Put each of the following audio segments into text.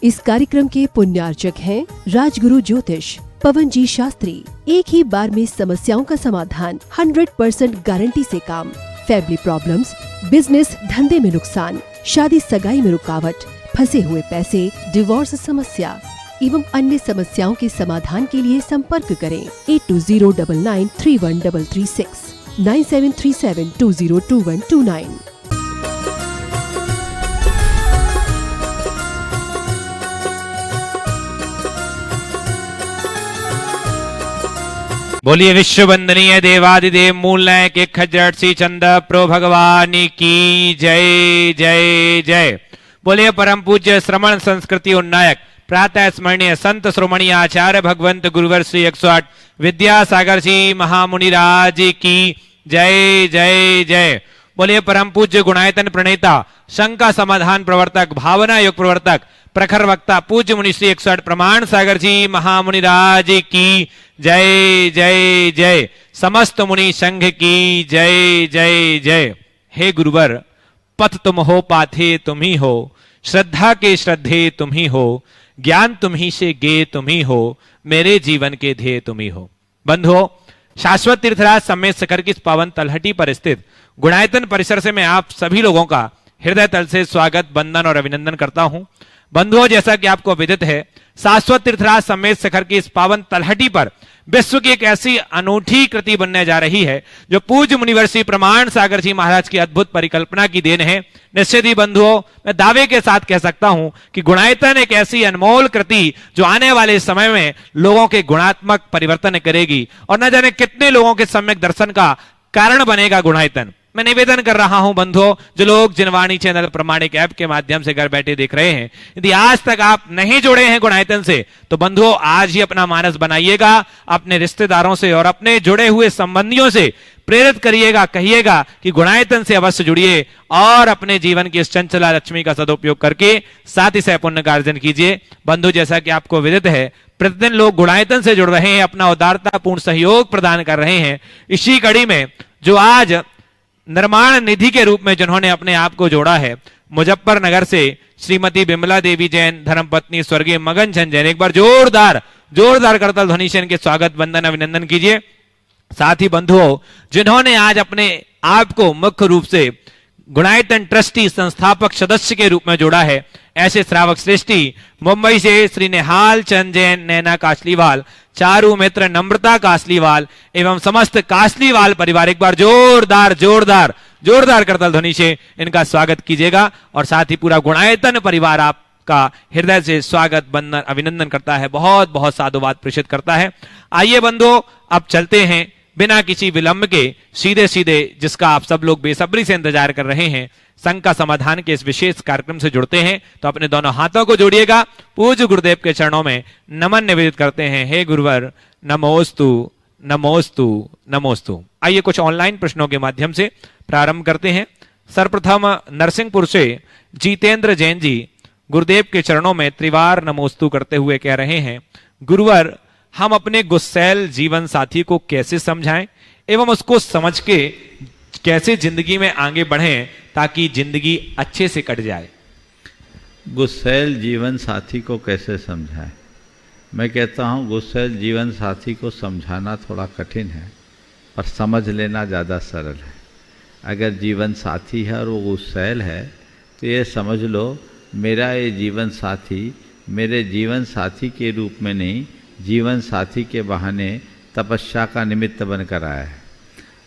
इस कार्यक्रम के पुण्यार्चक हैं राजगुरु ज्योतिष पवन जी शास्त्री। एक ही बार में समस्याओं का समाधान, 100% गारंटी से काम। फैमिली प्रॉब्लम्स, बिजनेस धंधे में नुकसान, शादी सगाई में रुकावट, फंसे हुए पैसे, डिवोर्स समस्या एवं अन्य समस्याओं के समाधान के लिए संपर्क करें 8209931336 9737202129। बोलिए विश्व वंदनीय देवादिदेव मूल के खजट सी चंद प्रो भगवान की जय जय जय। बोलिए परम पूज्य श्रमण संस्कृति उन्नायक प्रातः स्मरणीय संत श्रोमणीय आचार्य भगवंत गुरुवर श्री 108 विद्यासागर जी महामुनिराज की जय जय जय। बोलिए परम पूज्य गुणायतन प्रणेता, शंका समाधान प्रवर्तक, भावना योग प्रवर्तक, प्रखर वक्ता पूज्य मुनि श्री 108 प्रमाण सागर जी महामुनिराज की जय जय जय। समस्त मुनि संघ की जय जय जय। हे गुरुवर, पथ तुम हो, पाथे तुम ही हो, श्रद्धा के श्रद्धे तुम ही हो, ज्ञान तुम ही से गे तुम ही हो, मेरे जीवन के ध्येय तुम ही हो। बंधुओं, शाश्वत तीर्थराज सम्मेत शिखर की इस पावन तलहटी पर स्थित गुणायतन परिसर से मैं आप सभी लोगों का हृदय तल से स्वागत, वंदन और अभिनंदन करता हूं। बंधुओं, जैसा कि आपको विदित है, शाश्वत तीर्थराज सम्मेत शिखर की इस पावन तलहटी पर विश्व की एक ऐसी अनूठी कृति बनने जा रही है जो पूज्य मुनिवर श्री प्रमाण सागर जी महाराज की अद्भुत परिकल्पना की देन है। निश्चित ही बंधुओं, मैं दावे के साथ कह सकता हूं कि गुणायतन एक ऐसी अनमोल कृति जो आने वाले समय में लोगों के गुणात्मक परिवर्तन करेगी और न जाने कितने लोगों के सम्यक दर्शन का कारण बनेगा गुणायतन। मैं निवेदन कर रहा हूं बंधुओं, जो लोग जिनवाणी चैनल प्रमाणिक ऐप के माध्यम से घर बैठे देख रहे हैं, यदि आज तक आप नहीं जुड़े हैं गुणायतन से, तो बंधुओं आज ही अपना मानस बनाइएगा, अपने रिश्तेदारों से और अपने जुड़े हुए संबंधियों से प्रेरित करिएगा, कहिएगा कि गुणायतन से अवश्य जुड़िए और अपने जीवन की इस चंचला लक्ष्मी का सदुपयोग करके साथ ही सह पुण्य कार्जन कीजिए। बंधु, जैसा कि आपको विदित है, प्रतिदिन लोग गुणायतन से जुड़ रहे हैं, अपना उदारतापूर्ण सहयोग प्रदान कर रहे हैं। इसी कड़ी में जो आज निर्माण निधि के रूप में जिन्होंने अपने आप को जोड़ा है, मुजफ्फरनगर से श्रीमती बिमला देवी जैन, धर्मपत्नी स्वर्गीय मगन चंद जैन, एक बार जोरदार करतल ध्वनि से इनके स्वागत, वंदन, अभिनंदन कीजिए। साथ ही बंधुओं, जिन्होंने आज अपने आप को मुख्य रूप से गुणायतन ट्रस्टी संस्थापक सदस्य के रूप में जोड़ा है, ऐसे श्रावक श्रेष्ठी मुंबई से श्री निहाल चंद जैन, नैना कासलीवाल, चारू मित्र, नम्रता कासलीवाल एवं समस्त कासलीवाल परिवार, एक बार जोरदार करतल ध्वनि से इनका स्वागत कीजिएगा। और साथ ही पूरा गुणायतन परिवार आपका हृदय से स्वागत, वंदन, अभिनंदन करता है, बहुत बहुत साधुवाद प्रेषित करता है। आइए बंधुओं, अब चलते हैं बिना किसी विलंब के सीधे सीधे, जिसका आप सब लोग बेसब्री से इंतजार कर रहे हैं, शंका समाधान के इस विशेष कार्यक्रम से जुड़ते हैं तो अपने दोनों हाथों को जोड़िएगा, पूज्य गुरुदेव के चरणों में नमन निवेदित करते हैं। हे गुरुवर, नमोस्तु नमोस्तु नमोस्तु। आइए कुछ ऑनलाइन प्रश्नों के माध्यम से प्रारंभ करते हैं। सर्वप्रथम नरसिंहपुर से जितेंद्र जैन जी गुरुदेव के चरणों में त्रिवार नमोस्तु करते हुए कह रहे हैं, गुरुवर, हम अपने गुस्सैल जीवन साथी को कैसे समझाएं एवं उसको समझ के कैसे जिंदगी में आगे बढ़ें ताकि जिंदगी अच्छे से कट जाए। गुस्सैल जीवन साथी को कैसे समझाएं? मैं कहता हूँ गुस्सैल जीवन साथी को समझाना थोड़ा कठिन है, पर समझ लेना ज़्यादा सरल है। अगर जीवन साथी है और वो गुस्सैल है तो ये समझ लो, मेरा ये जीवन साथी मेरे जीवन साथी के रूप में नहीं, जीवन साथी के बहाने तपस्या का निमित्त बनकर आया है।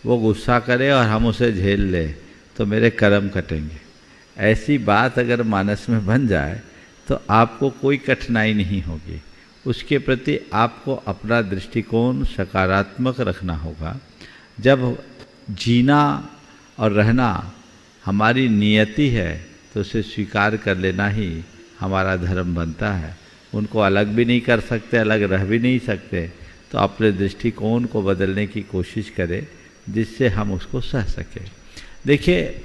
वो गुस्सा करे और हम उसे झेल ले तो मेरे कर्म कटेंगे। ऐसी बात अगर मानस में बन जाए तो आपको कोई कठिनाई नहीं होगी। उसके प्रति आपको अपना दृष्टिकोण सकारात्मक रखना होगा। जब जीना और रहना हमारी नियति है तो उसे स्वीकार कर लेना ही हमारा धर्म बनता है। उनको अलग भी नहीं कर सकते, अलग रह भी नहीं सकते, तो अपने दृष्टिकोण को बदलने की कोशिश करें जिससे हम उसको सह सकें। देखिए,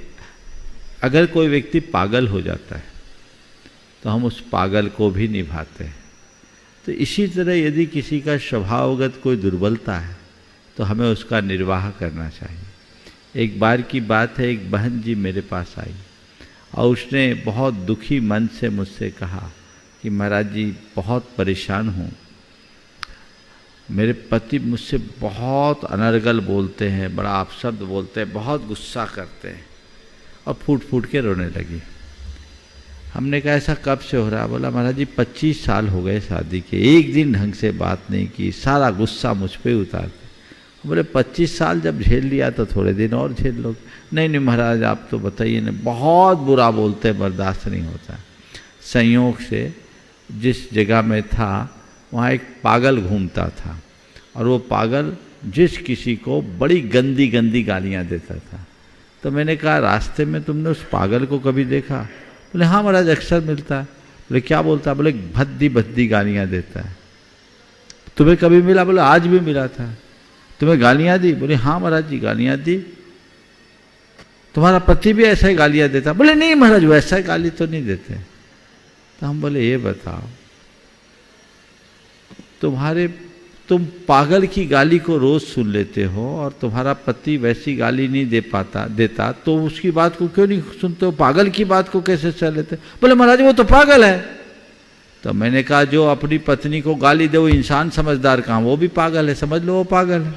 अगर कोई व्यक्ति पागल हो जाता है तो हम उस पागल को भी निभाते हैं। तो इसी तरह यदि किसी का स्वभावगत कोई दुर्बलता है तो हमें उसका निर्वाह करना चाहिए। एक बार की बात है, एक बहन जी मेरे पास आई और उसने बहुत दुखी मन से मुझसे कहा कि महाराज जी बहुत परेशान हूँ, मेरे पति मुझसे बहुत अनर्गल बोलते हैं, बड़ा अपशब्द बोलते हैं, बहुत गुस्सा करते हैं, और फूट फूट के रोने लगी। हमने कहा ऐसा कब से हो रहा? बोला महाराज जी 25 साल हो गए शादी के, एक दिन ढंग से बात नहीं की, सारा गुस्सा मुझ पे उतारते। बोले 25 साल जब झेल लिया तो थोड़े दिन और झेल लो। नहीं नहीं महाराज आप तो बताइए ना, बहुत बुरा बोलते, बर्दाश्त नहीं होता। संयोग से जिस जगह में था वहाँ एक पागल घूमता था, और वो पागल जिस किसी को बड़ी गंदी गंदी गालियाँ देता था। तो मैंने कहा रास्ते में तुमने उस पागल को कभी देखा? बोले हाँ महाराज अक्सर मिलता है। बोले क्या बोलता है? बोले भद्दी भद्दी गालियाँ देता है। तुम्हें कभी मिला? बोले आज भी मिला था। तुम्हें गालियाँ दी? बोले हाँ महाराज जी गालियाँ दी। तुम्हारा पति भी ऐसा ही गालियाँ देता? बोले नहीं महाराज वैसा ही गाली तो नहीं देते। तो हम बोले ये बताओ, तुम पागल की गाली को रोज सुन लेते हो और तुम्हारा पति वैसी गाली नहीं देता तो उसकी बात को क्यों नहीं सुनते हो? पागल की बात को कैसे सह लेते? बोले महाराज वो तो पागल है। तो मैंने कहा जो अपनी पत्नी को गाली दे वो इंसान समझदार कहाँ, वो भी पागल है, समझ लो वो पागल है,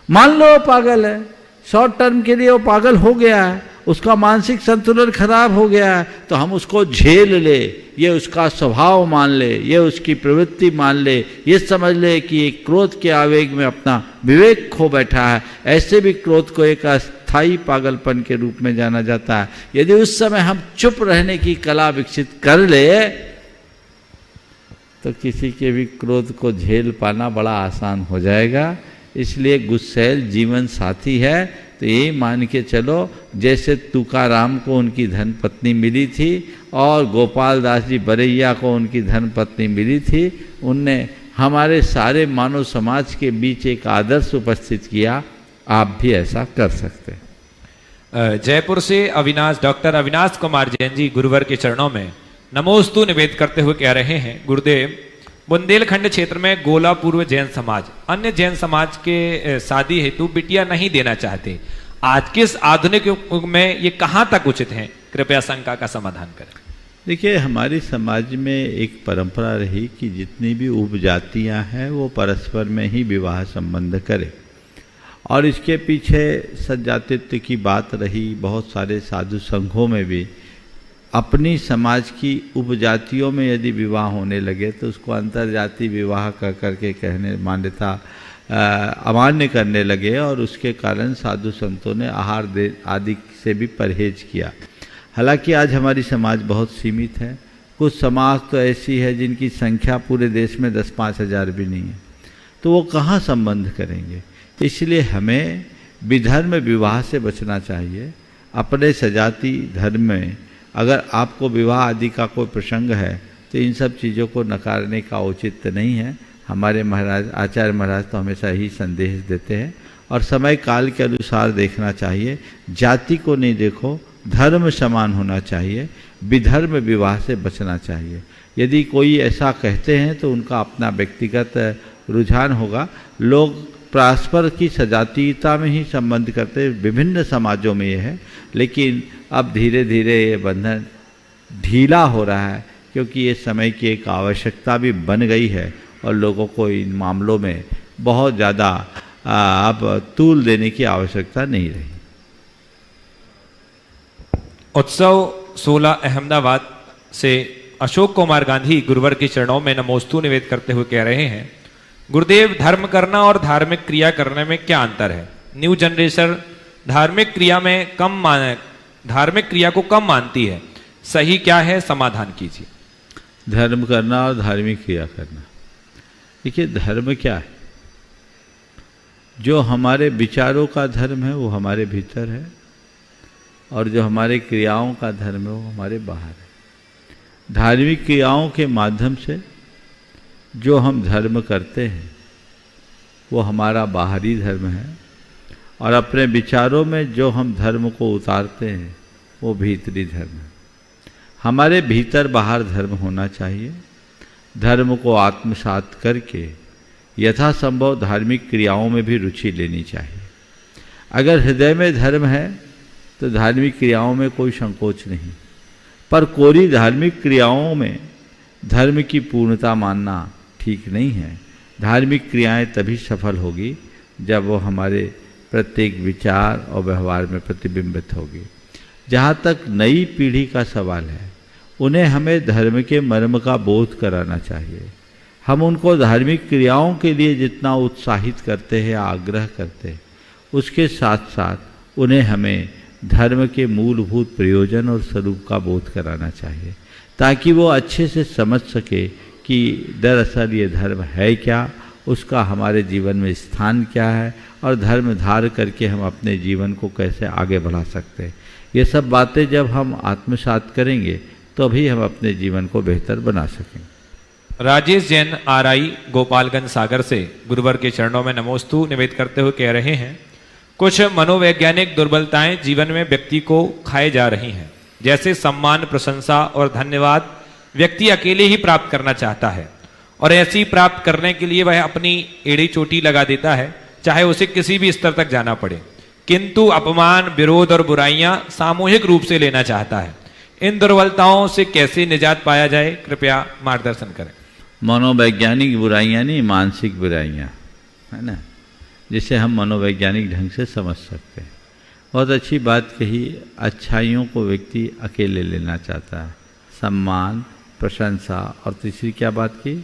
मान लो वो पागल है। शॉर्ट टर्म के लिए वो पागल हो गया है, उसका मानसिक संतुलन खराब हो गया है, तो हम उसको झेल ले, ये उसका स्वभाव मान ले, ये उसकी प्रवृत्ति मान ले, ये समझ ले कि एक क्रोध के आवेग में अपना विवेक खो बैठा है। ऐसे भी क्रोध को एक अस्थायी पागलपन के रूप में जाना जाता है। यदि उस समय हम चुप रहने की कला विकसित कर ले तो किसी के भी क्रोध को झेल पाना बड़ा आसान हो जाएगा। इसलिए गुस्सैल जीवन साथी है तो ये मान के चलो जैसे तुकाराम को उनकी धन पत्नी मिली थी और गोपाल दास जी बरैया को उनकी धन पत्नी मिली थी, उनने हमारे सारे मानव समाज के बीच एक आदर्श उपस्थित किया। आप भी ऐसा कर सकते हैं। जयपुर से डॉक्टर अविनाश कुमार जैन जी गुरुवर के चरणों में नमोस्तु निवेद करते हुए कह रहे हैं, गुरुदेव बुंदेलखंड क्षेत्र में गोला पूर्व जैन समाज अन्य जैन समाज के शादी हेतु बिटिया नहीं देना चाहते। आज के इस आधुनिक युग में ये कहाँ तक उचित है? कृपया शंका का समाधान करें। देखिए हमारी समाज में एक परंपरा रही कि जितनी भी उपजातियां हैं वो परस्पर में ही विवाह संबंध करें, और इसके पीछे सज्जातित्व की बात रही। बहुत सारे साधु संघों में भी अपनी समाज की उपजातियों में यदि विवाह होने लगे तो उसको अंतर्जातीय विवाह कर करके कहने मान्यता अमान्य करने लगे, और उसके कारण साधु संतों ने आहार आदि से भी परहेज किया। हालांकि आज हमारी समाज बहुत सीमित है। कुछ समाज तो ऐसी है जिनकी संख्या पूरे देश में 10-5 हज़ार भी नहीं है, तो वो कहाँ संबंध करेंगे? इसलिए हमें विधर्म विवाह से बचना चाहिए। अपने सजाति धर्म में अगर आपको विवाह आदि का कोई प्रसंग है तो इन सब चीज़ों को नकारने का औचित्य नहीं है। हमारे महाराज आचार्य महाराज तो हमेशा ही संदेश देते हैं, और समय काल के अनुसार देखना चाहिए। जाति को नहीं देखो, धर्म समान होना चाहिए, विधर्म विवाह से बचना चाहिए। यदि कोई ऐसा कहते हैं तो उनका अपना व्यक्तिगत रुझान होगा। लोग परस्पर की सजातीयता में ही संबंध करते, विभिन्न समाजों में ये है, लेकिन अब धीरे धीरे ये बंधन ढीला हो रहा है, क्योंकि ये समय की एक आवश्यकता भी बन गई है और लोगों को इन मामलों में बहुत ज़्यादा अब तूल देने की आवश्यकता नहीं रही। उत्सव 16 अहमदाबाद से अशोक कुमार गांधी गुरुवर के चरणों में नमोस्तु निवेद करते हुए कह रहे हैं, गुरुदेव धर्म करना और धार्मिक क्रिया करने में क्या अंतर है? न्यू जनरेशन धार्मिक क्रिया को कम मानती है, सही क्या है? समाधान कीजिए। धर्म करना और धार्मिक क्रिया करना, देखिए धर्म क्या है? जो हमारे विचारों का धर्म है वो हमारे भीतर है, और जो हमारे क्रियाओं का धर्म है वो हमारे बाहर है। धार्मिक क्रियाओं के माध्यम से जो हम धर्म करते हैं वो हमारा बाहरी धर्म है, और अपने विचारों में जो हम धर्म को उतारते हैं वो भीतरी धर्म है। हमारे भीतर बाहर धर्म होना चाहिए। धर्म को आत्मसात करके यथासंभव धार्मिक क्रियाओं में भी रुचि लेनी चाहिए। अगर हृदय में धर्म है तो धार्मिक क्रियाओं में कोई संकोच नहीं, पर कोरी धार्मिक क्रियाओं में धर्म की पूर्णता मानना ठीक नहीं है। धार्मिक क्रियाएं तभी सफल होगी जब वो हमारे प्रत्येक विचार और व्यवहार में प्रतिबिंबित होगी। जहाँ तक नई पीढ़ी का सवाल है, उन्हें हमें धर्म के मर्म का बोध कराना चाहिए। हम उनको धार्मिक क्रियाओं के लिए जितना उत्साहित करते हैं, आग्रह करते हैं, उसके साथ साथ उन्हें हमें धर्म के मूलभूत प्रयोजन और स्वरूप का बोध कराना चाहिए, ताकि वो अच्छे से समझ सके कि दरअसल ये धर्म है क्या, उसका हमारे जीवन में स्थान क्या है और धर्म धार करके हम अपने जीवन को कैसे आगे बढ़ा सकते हैं। ये सब बातें जब हम आत्मसात करेंगे तो भी हम अपने जीवन को बेहतर बना सकेंगे। राजेश जैन आरआई गोपालगंज सागर से गुरुवर के चरणों में नमोस्तु निवेदित करते हुए कह रहे हैं, कुछ मनोवैज्ञानिक दुर्बलताएं जीवन में व्यक्ति को खाए जा रही हैं, जैसे सम्मान, प्रशंसा और धन्यवाद व्यक्ति अकेले ही प्राप्त करना चाहता है और ऐसी प्राप्त करने के लिए वह अपनी एड़ी चोटी लगा देता है, चाहे उसे किसी भी स्तर तक जाना पड़े, किंतु अपमान, विरोध और बुराइयां सामूहिक रूप से लेना चाहता है। इन दुर्बलताओं से कैसे निजात पाया जाए, कृपया मार्गदर्शन करें। मनोवैज्ञानिक बुराइयां नहीं, मानसिक बुराइयां, है ना, जिसे हम मनोवैज्ञानिक ढंग से समझ सकते हैं। बहुत अच्छी बात कही। अच्छाइयों को व्यक्ति अकेले लेना चाहता है, सम्मान, प्रशंसा और तीसरी क्या बात की?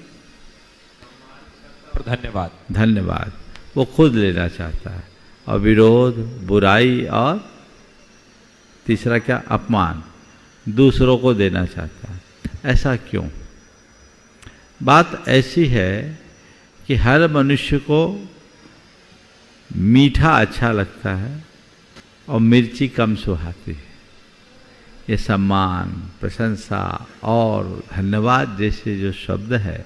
धन्यवाद। धन्यवाद वो खुद लेना चाहता है, और विरोध, बुराई और तीसरा क्या? अपमान दूसरों को देना चाहता है। ऐसा क्यों? बात ऐसी है कि हर मनुष्य को मीठा अच्छा लगता है और मिर्ची कम सुहाती है। ये सम्मान, प्रशंसा और धन्यवाद जैसे जो शब्द है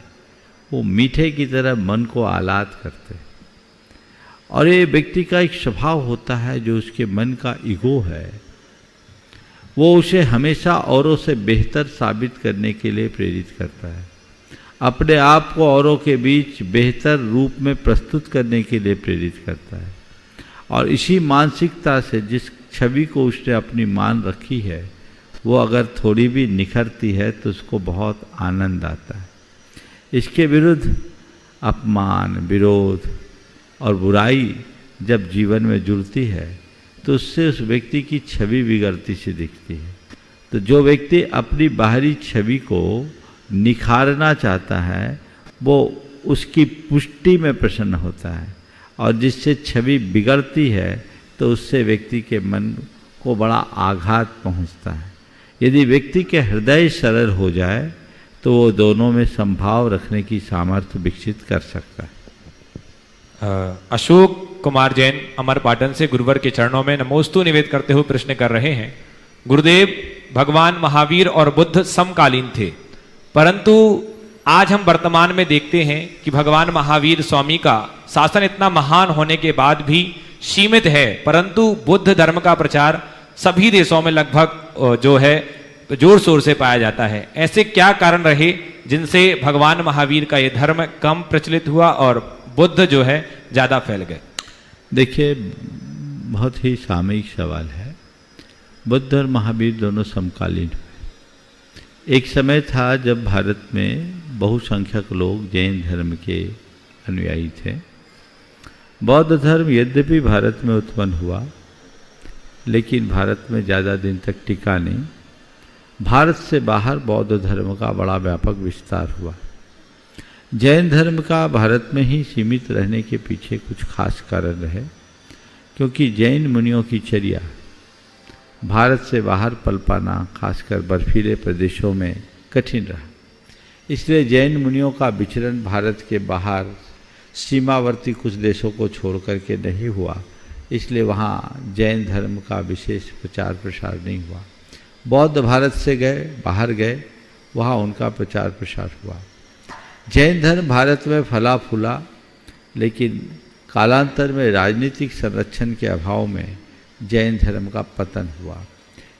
वो मीठे की तरह मन को आह्लाद करते हैं, और ये व्यक्ति का एक स्वभाव होता है जो उसके मन का ईगो है, वो उसे हमेशा औरों से बेहतर साबित करने के लिए प्रेरित करता है, अपने आप को औरों के बीच बेहतर रूप में प्रस्तुत करने के लिए प्रेरित करता है। और इसी मानसिकता से जिस छवि को उसने अपनी मान रखी है, वो अगर थोड़ी भी निखरती है तो उसको बहुत आनंद आता है। इसके विरुद्ध अपमान, विरोध और बुराई जब जीवन में जुड़ती है तो उससे उस व्यक्ति की छवि बिगड़ती सी दिखती है। तो जो व्यक्ति अपनी बाहरी छवि को निखारना चाहता है वो उसकी पुष्टि में प्रसन्न होता है, और जिससे छवि बिगड़ती है तो उससे व्यक्ति के मन को बड़ा आघात पहुंचता है। यदि व्यक्ति के हृदय सरल हो जाए तो वो दोनों में संभाव रखने की सामर्थ्य विकसित कर सकता है। अशोक कुमार जैन अमरपाटन से गुरुवर के चरणों में नमोस्तु निवेदित करते हुए प्रश्न कर रहे हैं, गुरुदेव, भगवान महावीर और बुद्ध समकालीन थे, परंतु आज हम वर्तमान में देखते हैं कि भगवान महावीर स्वामी का शासन इतना महान होने के बाद भी सीमित है, परंतु बुद्ध धर्म का प्रचार सभी देशों में लगभग जो है जोर शोर से पाया जाता है। ऐसे क्या कारण रहे जिनसे भगवान महावीर का ये धर्म कम प्रचलित हुआ और बुद्ध जो है ज्यादा फैल गए? देखिए, बहुत ही सामयिक सवाल है। बुद्ध और महावीर दोनों समकालीन हुए। एक समय था जब भारत में बहुसंख्यक लोग जैन धर्म के अनुयायी थे। बौद्ध धर्म यद्यपि भारत में उत्पन्न हुआ, लेकिन भारत में ज़्यादा दिन तक टिका नहीं। भारत से बाहर बौद्ध धर्म का बड़ा व्यापक विस्तार हुआ। जैन धर्म का भारत में ही सीमित रहने के पीछे कुछ खास कारण रहे, क्योंकि जैन मुनियों की चर्या भारत से बाहर पल पाना, खासकर बर्फीले प्रदेशों में कठिन रहा। इसलिए जैन मुनियों का विचरण भारत के बाहर सीमावर्ती कुछ देशों को छोड़ करके नहीं हुआ, इसलिए वहाँ जैन धर्म का विशेष प्रचार प्रसार नहीं हुआ। बौद्ध भारत से गए, बाहर गए, वहाँ उनका प्रचार प्रसार हुआ। जैन धर्म भारत में फला फूला, लेकिन कालांतर में राजनीतिक संरक्षण के अभाव में जैन धर्म का पतन हुआ।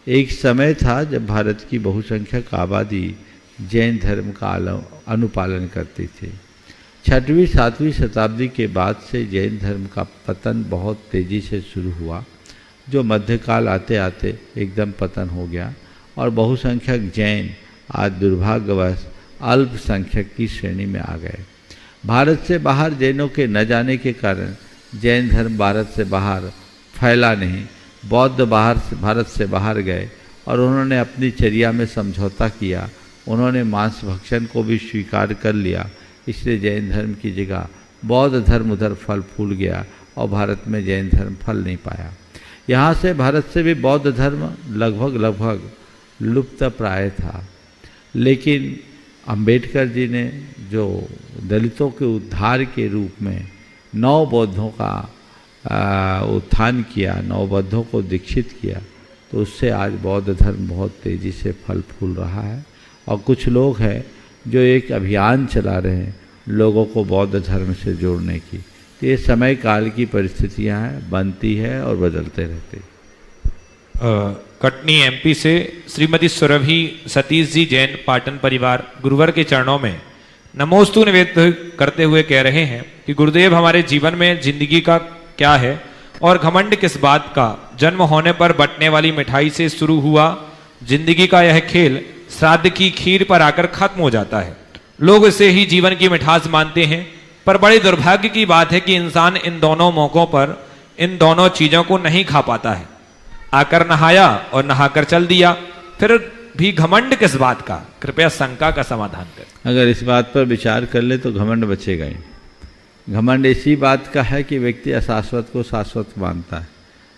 एक समय था जब भारत की बहुसंख्यक आबादी जैन धर्म का अनुपालन करती थी। 6वीं 7वीं शताब्दी के बाद से जैन धर्म का पतन बहुत तेज़ी से शुरू हुआ, जो मध्यकाल आते आते एकदम पतन हो गया और बहुसंख्यक जैन आज दुर्भाग्यवश अल्पसंख्यक की श्रेणी में आ गए। भारत से बाहर जैनों के न जाने के कारण जैन धर्म भारत से बाहर फैला नहीं। बौद्ध भारत से बाहर गए और उन्होंने अपनी चर्या में समझौता किया। उन्होंने मांस भक्षण को भी स्वीकार कर लिया। इसलिए जैन धर्म की जगह बौद्ध धर्म उधर फल फूल गया और भारत में जैन धर्म फल नहीं पाया। यहाँ से भारत से भी बौद्ध धर्म लगभग लुप्त प्राय था। लेकिन अंबेडकर जी ने जो दलितों के उद्धार के रूप में 9 बौद्धों का उत्थान किया, 9 बौद्धों को दीक्षित किया, तो उससे आज बौद्ध धर्म बहुत तेज़ी से फल फूल रहा है। और कुछ लोग हैं जो एक अभियान चला रहे हैं लोगों को बौद्ध धर्म से जोड़ने की। तो ये समय काल की परिस्थितियां हैं, बनती है और बदलते रहते। कटनी एमपी से श्रीमती सुरभि सतीश जी जैन पाटन परिवार गुरुवर के चरणों में नमोस्तु निवेदित करते हुए कह रहे हैं कि गुरुदेव हमारे जीवन में जिंदगी का क्या है और घमंड किस बात का। जन्म होने पर बंटने वाली मिठाई से शुरू हुआ जिंदगी का यह खेल श्राद्ध की खीर पर आकर खत्म हो जाता है। लोग इसे ही जीवन की मिठास मानते हैं, पर बड़े दुर्भाग्य की बात है कि इंसान इन दोनों मौकों पर इन दोनों चीजों को नहीं खा पाता है। आकर नहाया और नहाकर चल दिया, फिर भी घमंड किस बात का। कृपया शंका का समाधान करें। अगर इस बात पर विचार कर ले तो घमंड बचेगा ही। घमंड इसी बात का है कि व्यक्ति अशाश्वत को शाश्वत मानता है,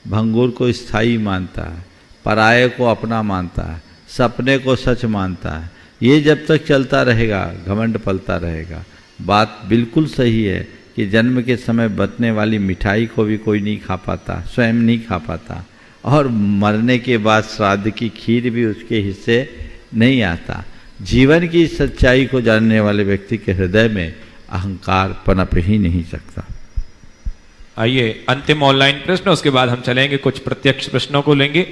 भंगुर को स्थायी मानता है, पराये को अपना मानता है, सपने को सच मानता है। ये जब तक चलता रहेगा घमंड पलता रहेगा। बात बिल्कुल सही है कि जन्म के समय बचने वाली मिठाई को भी कोई नहीं खा पाता, स्वयं नहीं खा पाता, और मरने के बाद श्राद्ध की खीर भी उसके हिस्से नहीं आता। जीवन की सच्चाई को जानने वाले व्यक्ति के हृदय में अहंकार पनप ही नहीं सकता। आइए अंतिम ऑनलाइन प्रश्न, उसके बाद हम चलेंगे कुछ प्रत्यक्ष प्रश्नों को लेंगे।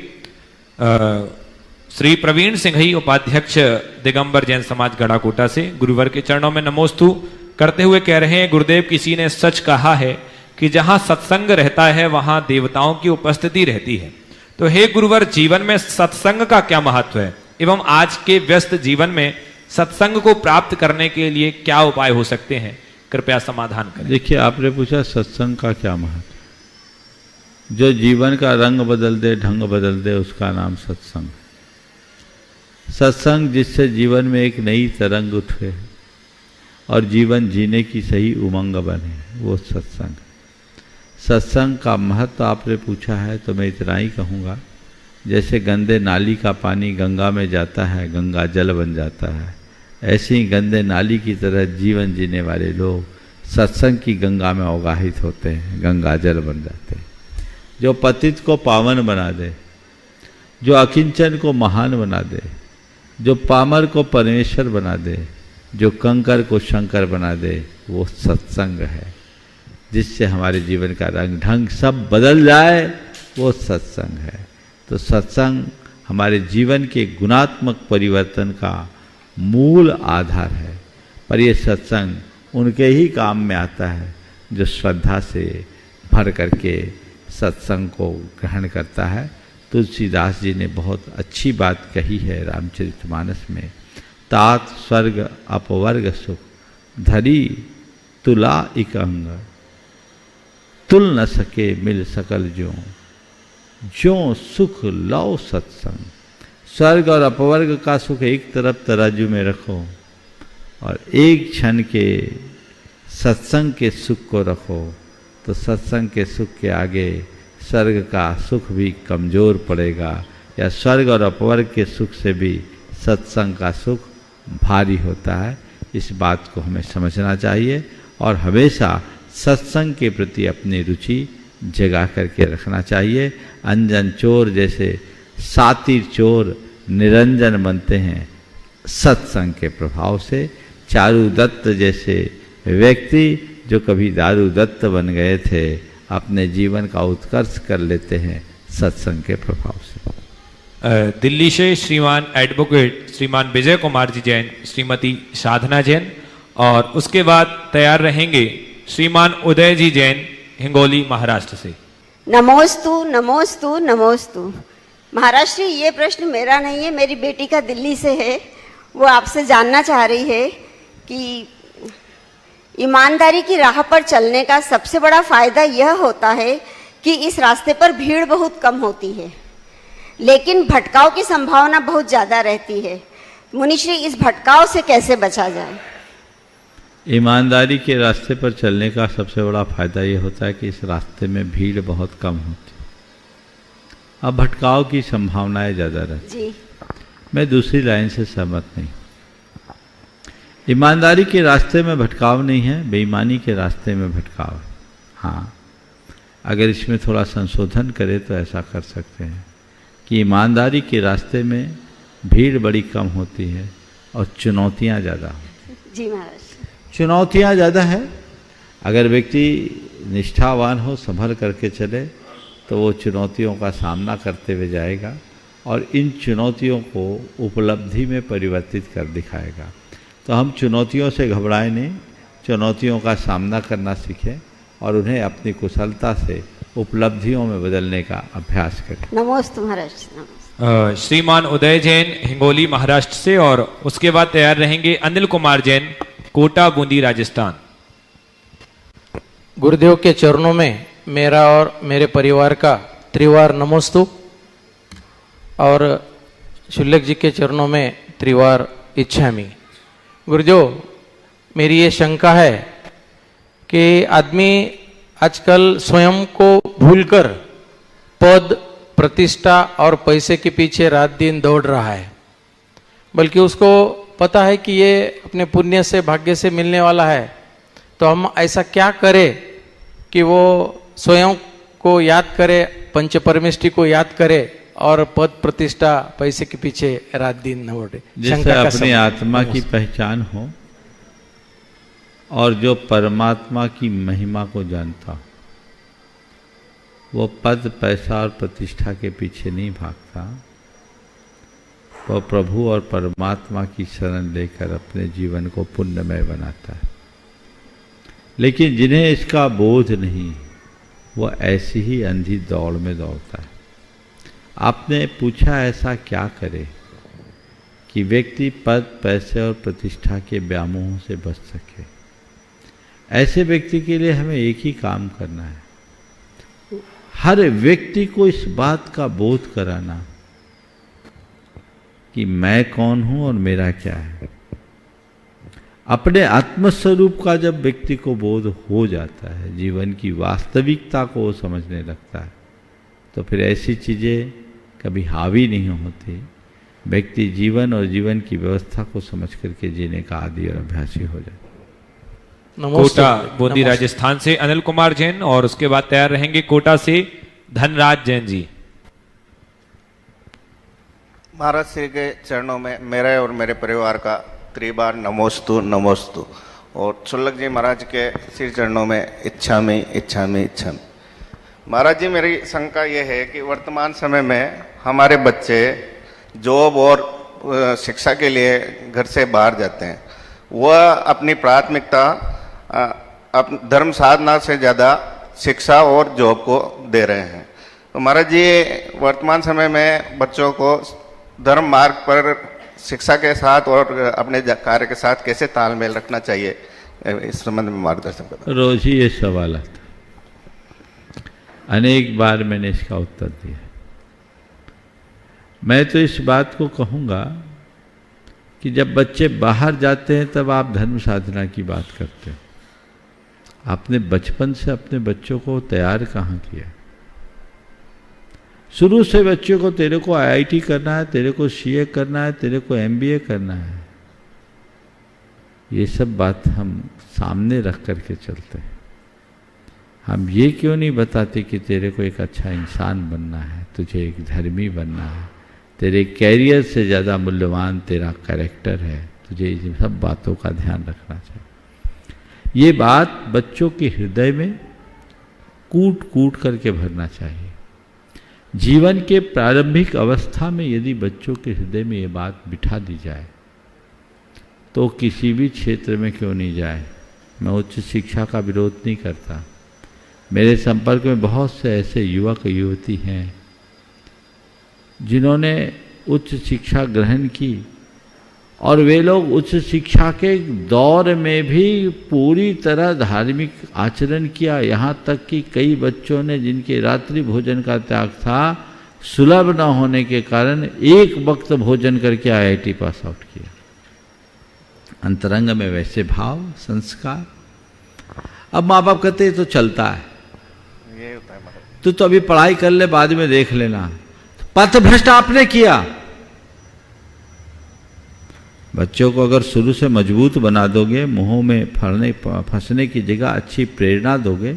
श्री प्रवीण सिंघई उपाध्यक्ष दिगंबर जैन समाज गढ़ाकोटा से गुरुवर के चरणों में नमोस्तु करते हुए कह रहे हैं, गुरुदेव किसी ने सच कहा है कि जहां सत्संग रहता है वहां देवताओं की उपस्थिति रहती है। तो हे गुरुवर, जीवन में सत्संग का क्या महत्व है एवं आज के व्यस्त जीवन में सत्संग को प्राप्त करने के लिए क्या उपाय हो सकते हैं, कृपया समाधान करें। देखिए, आपने पूछा सत्संग का क्या महत्व। जो जीवन का रंग बदल दे, ढंग बदल दे, उसका नाम सत्संग। सत्संग जिससे जीवन में एक नई तरंग उठे और जीवन जीने की सही उमंग बने, वो सत्संग। सत्संग का महत्व आपने पूछा है तो मैं इतना ही कहूँगा, जैसे गंदे नाली का पानी गंगा में जाता है, गंगा जल बन जाता है, ऐसे ही गंदे नाली की तरह जीवन जीने वाले लोग सत्संग की गंगा में अवगाहित होते हैं, गंगा जल बन जाते हैं। जो पतित को पावन बना दे, जो अकिंचन को महान बना दे, जो पामर को परमेश्वर बना दे, जो कंकर को शंकर बना दे, वो सत्संग है। जिससे हमारे जीवन का रंग ढंग सब बदल जाए, वो सत्संग है। तो सत्संग हमारे जीवन के गुणात्मक परिवर्तन का मूल आधार है। पर ये सत्संग उनके ही काम में आता है जो श्रद्धा से भर करके सत्संग को ग्रहण करता है। तुलसीदास जी ने बहुत अच्छी बात कही है रामचरितमानस में, तात स्वर्ग अपवर्ग सुख धरी तुला इक अंग, तुल न सके मिल सकल ज्यों सुख लो सत्संग। स्वर्ग और अपवर्ग का सुख एक तरफ तराजू में रखो और एक क्षण के सत्संग के सुख को रखो, तो सत्संग के सुख के आगे स्वर्ग का सुख भी कमज़ोर पड़ेगा, या स्वर्ग और अपवर्ग के सुख से भी सत्संग का सुख भारी होता है। इस बात को हमें समझना चाहिए और हमेशा सत्संग के प्रति अपनी रुचि जगा करके रखना चाहिए। अंजन चोर जैसे सातिर चोर निरंजन बनते हैं सत्संग के प्रभाव से। चारू दत्त जैसे व्यक्ति जो कभी दारू दत्त बन गए थे, अपने जीवन का उत्कर्ष कर लेते हैं सत्संग के प्रभाव से। दिल्ली से श्रीमान एडवोकेट श्रीमान विजय कुमार जी जैन, श्रीमती साधना जैन, और उसके बाद तैयार रहेंगे श्रीमान उदय जी जैन, हिंगोली महाराष्ट्र से। नमोस्तु नमोस्तु नमोस्तु। महाराष्ट्र, ये प्रश्न मेरा नहीं है, मेरी बेटी का दिल्ली से है वो आपसे जानना चाह रही है कि ईमानदारी की राह पर चलने का सबसे बड़ा फायदा यह होता है कि इस रास्ते पर भीड़ बहुत कम होती है, लेकिन भटकाव की संभावना बहुत ज़्यादा रहती है। मुनिश्री, इस भटकाव से कैसे बचा जाए? ईमानदारी के रास्ते पर चलने का सबसे बड़ा फायदा ये होता है कि इस रास्ते में भीड़ बहुत कम होती है। अब भटकाव की संभावनाएं ज़्यादा रहती है। मैं दूसरी लाइन से सहमत नहीं। ईमानदारी के रास्ते में भटकाव नहीं है, बेईमानी के रास्ते में भटकाव है। हाँ, अगर इसमें थोड़ा संशोधन करें तो ऐसा कर सकते हैं कि ईमानदारी के रास्ते में भीड़ बड़ी कम होती है और चुनौतियाँ ज़्यादा होती हैं। जी महाराज। चुनौतियाँ ज़्यादा है। अगर व्यक्ति निष्ठावान हो, संभल करके चले, तो वो चुनौतियों का सामना करते हुए जाएगा और इन चुनौतियों को उपलब्धि में परिवर्तित कर दिखाएगा। तो हम चुनौतियों से घबराएं नहीं, चुनौतियों का सामना करना सीखें और उन्हें अपनी कुशलता से उपलब्धियों में बदलने का अभ्यास करें। नमोस्तु महाराज। श्रीमान उदय जैन हिंगोली महाराष्ट्र से, और उसके बाद तैयार रहेंगे अनिल कुमार जैन कोटा बूंदी राजस्थान। गुरुदेव के चरणों में मेरा और मेरे परिवार का त्रिवार नमोस्तु, और शुल्लक जी के चरणों में त्रिवार इच्छामि। गुरुदेव, मेरी ये शंका है कि आदमी आजकल स्वयं को भूलकर पद, प्रतिष्ठा और पैसे के पीछे रात दिन दौड़ रहा है, बल्कि उसको पता है कि ये अपने पुण्य से, भाग्य से मिलने वाला है। तो हम ऐसा क्या करें कि वो स्वयं को याद करे, पंच परमेष्टि को याद करे और पद, प्रतिष्ठा, पैसे के पीछे रात दिन न दौड़े। जिससे अपनी आत्मा की पहचान हो और जो परमात्मा की महिमा को जानता हो, वो पद, पैसा और प्रतिष्ठा के पीछे नहीं भागता, वो प्रभु और परमात्मा की शरण लेकर अपने जीवन को पुण्यमय बनाता है। लेकिन जिन्हें इसका बोध नहीं, वो ऐसी ही अंधी दौड़ में दौड़ता है। आपने पूछा ऐसा क्या करे कि व्यक्ति पद, पैसे और प्रतिष्ठा के व्यामोहों से बच सके। ऐसे व्यक्ति के लिए हमें एक ही काम करना है, हर व्यक्ति को इस बात का बोध कराना कि मैं कौन हूं और मेरा क्या है। अपने आत्मस्वरूप का जब व्यक्ति को बोध हो जाता है, जीवन की वास्तविकता को वो समझने लगता है, तो फिर ऐसी चीज़ें कभी हावी नहीं होती। व्यक्ति जीवन और जीवन की व्यवस्था को समझ करके जीने का आदी और अभ्यासी हो जाए। कोटा बूंदी राजस्थान से अनिल कुमार जैन, और उसके बाद तैयार रहेंगे कोटा से धनराज जैन जी। महाराज श्री के चरणों में मेरे और मेरे परिवार का त्रिबार नमोस्तु नमोस्तु, और शुल्लक जी महाराज के श्री चरणों में इच्छामि इच्छामि इच्छामि। महाराज जी, मेरी शंका ये है कि वर्तमान समय में हमारे बच्चे जॉब और शिक्षा के लिए घर से बाहर जाते हैं, वह अपनी प्राथमिकता धर्म साधना से ज़्यादा शिक्षा और जॉब को दे रहे हैं। तो महाराज जी, वर्तमान समय में बच्चों को धर्म मार्ग पर शिक्षा के साथ और अपने कार्य के साथ कैसे तालमेल रखना चाहिए, इस संबंध में मार्गदर्शन करना। रोज ही ये सवाल आता है, अनेक बार मैंने इसका उत्तर दिया। मैं तो इस बात को कहूँगा कि जब बच्चे बाहर जाते हैं तब आप धर्म साधना की बात करते हैं। आपने बचपन से अपने बच्चों को तैयार कहाँ किया? शुरू से बच्चों को तेरे को IIT करना है, तेरे को CA करना है, तेरे को MBA करना है, ये सब बात हम सामने रख करके चलते हैं। हम ये क्यों नहीं बताते कि तेरे को एक अच्छा इंसान बनना है, तुझे एक धर्मी बनना है, तेरे कैरियर से ज़्यादा मूल्यवान तेरा कैरेक्टर है, तुझे इन सब बातों का ध्यान रखना चाहिए। ये बात बच्चों के हृदय में कूट कूट करके भरना चाहिए। जीवन के प्रारंभिक अवस्था में यदि बच्चों के हृदय में ये बात बिठा दी जाए तो किसी भी क्षेत्र में क्यों नहीं जाए। मैं उच्च शिक्षा का विरोध नहीं करता, मेरे संपर्क में बहुत से ऐसे युवक युवती हैं जिन्होंने उच्च शिक्षा ग्रहण की और वे लोग उच्च शिक्षा के दौर में भी पूरी तरह धार्मिक आचरण किया। यहाँ तक कि कई बच्चों ने, जिनके रात्रि भोजन का त्याग था, सुलभ न होने के कारण एक वक्त भोजन करके IIT पास आउट किया। अंतरंग में वैसे भाव संस्कार। अब माँ बाप कहते हैं तो चलता है, ये होता है महाराज। तू तो अभी पढ़ाई कर ले, बाद में देख लेना। पथभ्रष्ट आपने किया। बच्चों को अगर शुरू से मजबूत बना दोगे, मुंहों में फंसने की जगह अच्छी प्रेरणा दोगे,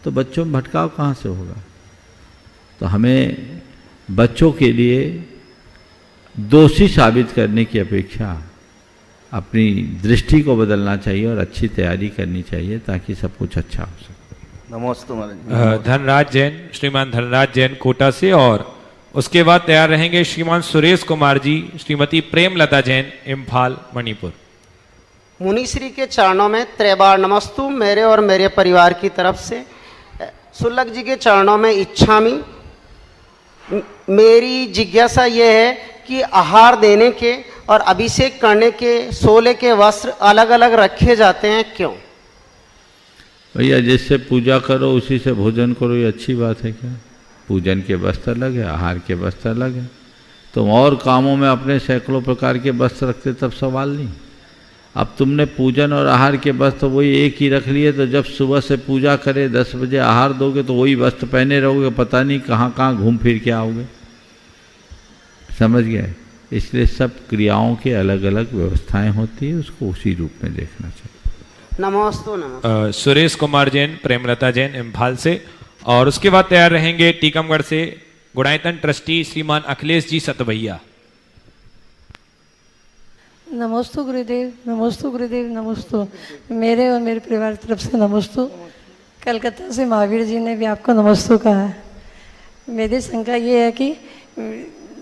तो बच्चों में भटकाव कहाँ से होगा। तो हमें बच्चों के लिए दोषी साबित करने की अपेक्षा अपनी दृष्टि को बदलना चाहिए और अच्छी तैयारी करनी चाहिए, ताकि सब कुछ अच्छा हो सके। नमोस्तु महाराज। धनराज जैन, श्रीमान धनराज जैन कोटा से, और उसके बाद तैयार रहेंगे श्रीमान सुरेश कुमार जी, श्रीमती प्रेमलता जैन, इम्फाल, मणिपुर। मुनिश्री के चरणों में त्रैबार नमस्तु मेरे और मेरे परिवार की तरफ से। शुल्लक जी के चरणों में इच्छामि। मेरी जिज्ञासा ये है कि आहार देने के और अभिषेक करने के सोले के वस्त्र अलग अलग रखे जाते हैं, क्यों? भैया जिससे पूजा करो उसी से भोजन करो, ये अच्छी बात है क्या? पूजन के वस्त्र अलग है, आहार के वस्त्र अलग है। तुम और कामों में अपने सैकड़ों प्रकार के वस्त्र रखते तब सवाल नहीं। अब तुमने पूजन और आहार के वस्त्र वही एक ही रख लिए, तो जब सुबह से पूजा करे 10 बजे आहार दोगे तो वही वस्त्र पहने रहोगे, पता नहीं कहाँ कहाँ घूम फिर के आओगे। समझ गए? इसलिए सब क्रियाओं के अलग अलग व्यवस्थाएं होती है, उसको उसी रूप में देखना चाहिए। नमोस्तु नमस्ते। सुरेश कुमार जैन, प्रेमलता जैन, इम्फाल से, और उसके बाद तैयार रहेंगे टीकमगढ़ से गुणायतन ट्रस्टी श्रीमान अखिलेश जी सतभैया। नमोस्तु गुरुदेव, नमोस्तु गुरुदेव, नमोस्तु। मेरे और मेरे परिवार की तरफ से नमोस्तु। कलकत्ता से महावीर जी ने भी आपको नमोस्तु कहा है। मेरी शंका ये है कि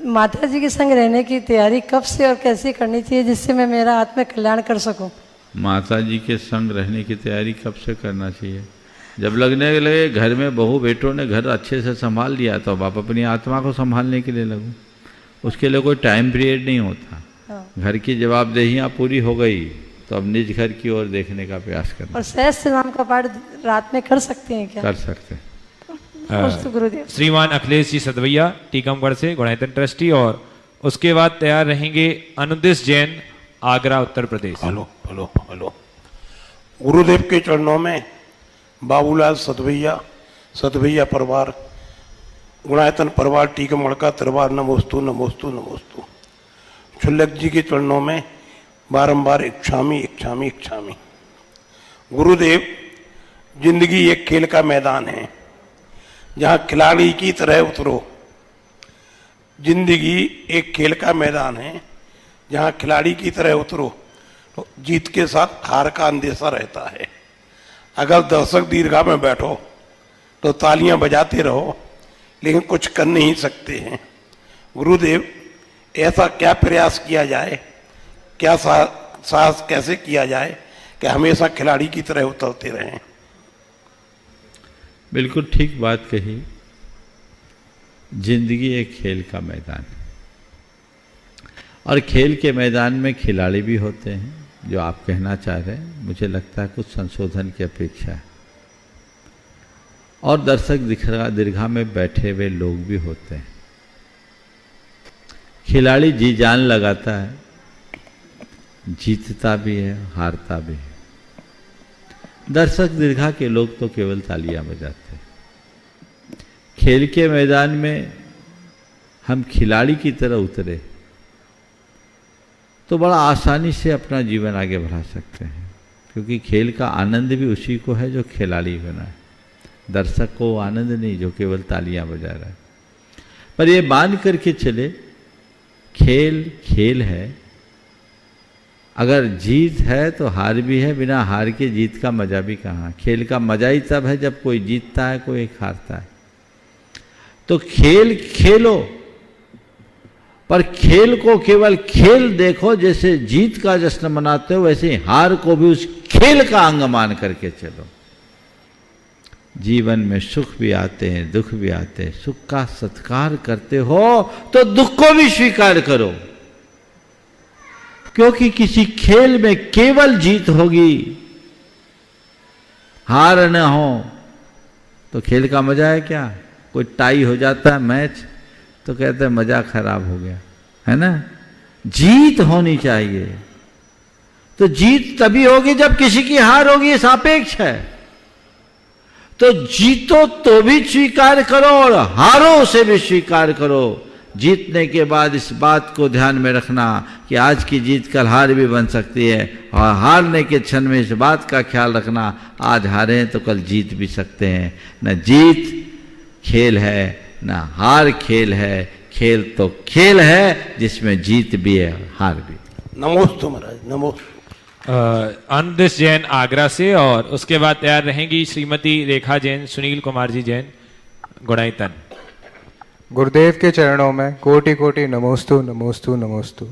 माता जी के संग रहने की तैयारी कब से और कैसे करनी चाहिए, जिससे मैं मेरा आत्म कल्याण कर सकूं? माता जी के संग रहने की तैयारी कब से करना चाहिए? जब लगने लगे घर में बहू बेटों ने घर अच्छे से संभाल लिया, तो अब आप अपनी आत्मा को संभालने के लिए लगो। उसके लिए कोई टाइम पीरियड नहीं होता। घर की जवाबदेहियाँ पूरी हो गई तो अब निज घर की ओर देखने का प्रयास करना। और सहस्त्र नाम का पाठ रात में कर सकते हैं क्या? कर सकते हैं। गुरुदेव। श्रीमान अखिलेश जी सतवैया, टीकमगढ़ से गुणायतन ट्रस्टी, और उसके बाद तैयार रहेंगे Anudish Jain, Agra, Uttar Pradesh. Hello hello hello. गुरुदेव के चरणों में बाबूलाल सतवैया परिवार, गुणायतन परिवार, टीकमगढ़ का दरबार, नमोस्तु नमोस्तु नमोस्तु। शुल्लक जी के चरणों में बारंबार इच्छामी इच्छामी इच्छामी। गुरुदेव, जिंदगी एक खेल का मैदान है, जहां खिलाड़ी की तरह उतरो। जिंदगी एक खेल का मैदान है, जहां खिलाड़ी की तरह उतरो तो जीत के साथ हार का अंदेशा रहता है। अगर दर्शक दीर्घा में बैठो तो तालियां बजाते रहो, लेकिन कुछ कर नहीं सकते हैं। गुरुदेव, ऐसा क्या प्रयास किया जाए, क्या साहस कैसे किया जाए कि हमेशा खिलाड़ी की तरह उतरते रहें? बिल्कुल ठीक बात कही। जिंदगी एक खेल का मैदान है, और खेल के मैदान में खिलाड़ी भी होते हैं। जो आप कहना चाह रहे हैं, मुझे लगता है कुछ संशोधन की अपेक्षा है। और दर्शक दीर्घा में बैठे हुए लोग भी होते हैं। खिलाड़ी जी जान लगाता है, जीतता भी है, हारता भी है। दर्शक दीर्घा के लोग तो केवल तालियां बजाते हैं। खेल के मैदान में हम खिलाड़ी की तरह उतरे तो बड़ा आसानी से अपना जीवन आगे बढ़ा सकते हैं, क्योंकि खेल का आनंद भी उसी को है जो खिलाड़ी बना है। दर्शक को आनंद नहीं जो केवल तालियां बजा रहा है। पर ये मान करके चले, खेल खेल है। अगर जीत है तो हार भी है, बिना हार के जीत का मजा भी कहाँ। खेल का मजा ही तब है जब कोई जीतता है, कोई एक हारता है। तो खेल खेलो, पर खेल को केवल खेल देखो। जैसे जीत का जश्न मनाते हो, वैसे ही हार को भी उस खेल का अंग मान करके चलो। जीवन में सुख भी आते हैं, दुख भी आते हैं। सुख का सत्कार करते हो तो दुख को भी स्वीकार करो। क्योंकि किसी खेल में केवल जीत होगी, हार न हो तो खेल का मजा है क्या? कोई टाई हो जाता है मैच तो कहते हैं मजा खराब हो गया, है ना? जीत होनी चाहिए। तो जीत तभी होगी जब किसी की हार होगी, सापेक्ष है। तो जीतो तो भी स्वीकार करो और हारो उसे भी स्वीकार करो। जीतने के बाद इस बात को ध्यान में रखना कि आज की जीत कल हार भी बन सकती है, और हारने के क्षण में इस बात का ख्याल रखना आज हारे हैं तो कल जीत भी सकते हैं। न जीत खेल है न हार खेल है, खेल तो खेल है जिसमें जीत भी है हार भी। नमोस्तु महाराज, नमोस्तु। अनदिश जैन आगरा से, और उसके बाद तैयार रहेंगी श्रीमती रेखा जैन, सुनील कुमार जी जैन, गुणाईतन। गुरुदेव के चरणों में कोटि कोटि नमोस्तु नमोस्तु नमोस्तु।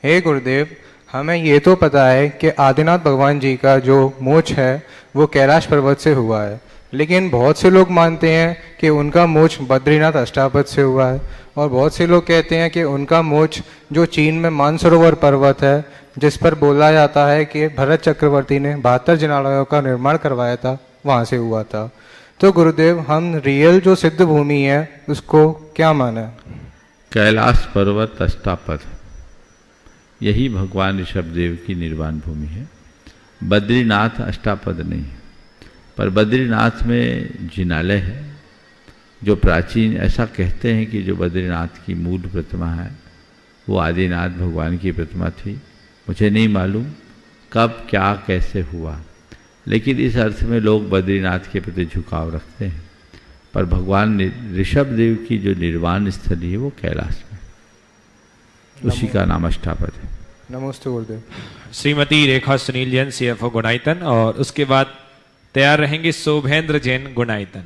हे गुरुदेव, हमें ये तो पता है कि आदिनाथ भगवान जी का जो मोक्ष है वो कैलाश पर्वत से हुआ है, लेकिन बहुत से लोग मानते हैं कि उनका मोक्ष बद्रीनाथ अष्टापद से हुआ है, और बहुत से लोग कहते हैं कि उनका मोक्ष जो चीन में मानसरोवर पर्वत है, जिस पर बोला जाता है कि भरत चक्रवर्ती ने 72 जिनालयों का निर्माण करवाया था, वहाँ से हुआ था। तो गुरुदेव, हम रियल जो सिद्ध भूमि है उसको क्या माने? कैलाश पर्वत अष्टापद, यही भगवान ऋषभदेव की निर्वाण भूमि है। बद्रीनाथ अष्टापद नहीं है, पर बद्रीनाथ में जिनालय है जो प्राचीन, ऐसा कहते हैं कि जो बद्रीनाथ की मूल प्रतिमा है वो आदिनाथ भगवान की प्रतिमा थी। मुझे नहीं मालूम कब क्या कैसे हुआ, लेकिन इस अर्थ में लोग बद्रीनाथ के प्रति झुकाव रखते हैं। पर भगवान ऋषभदेव की जो निर्वाण स्थली है वो कैलाश में, उसी का नाम अष्टापद है। नमस्ते गुरुदेव। श्रीमती रेखा सुनील जैन, CFO गुणाईतन, और उसके बाद तैयार रहेंगे शोभेंद्र जैन, गुणाईतन।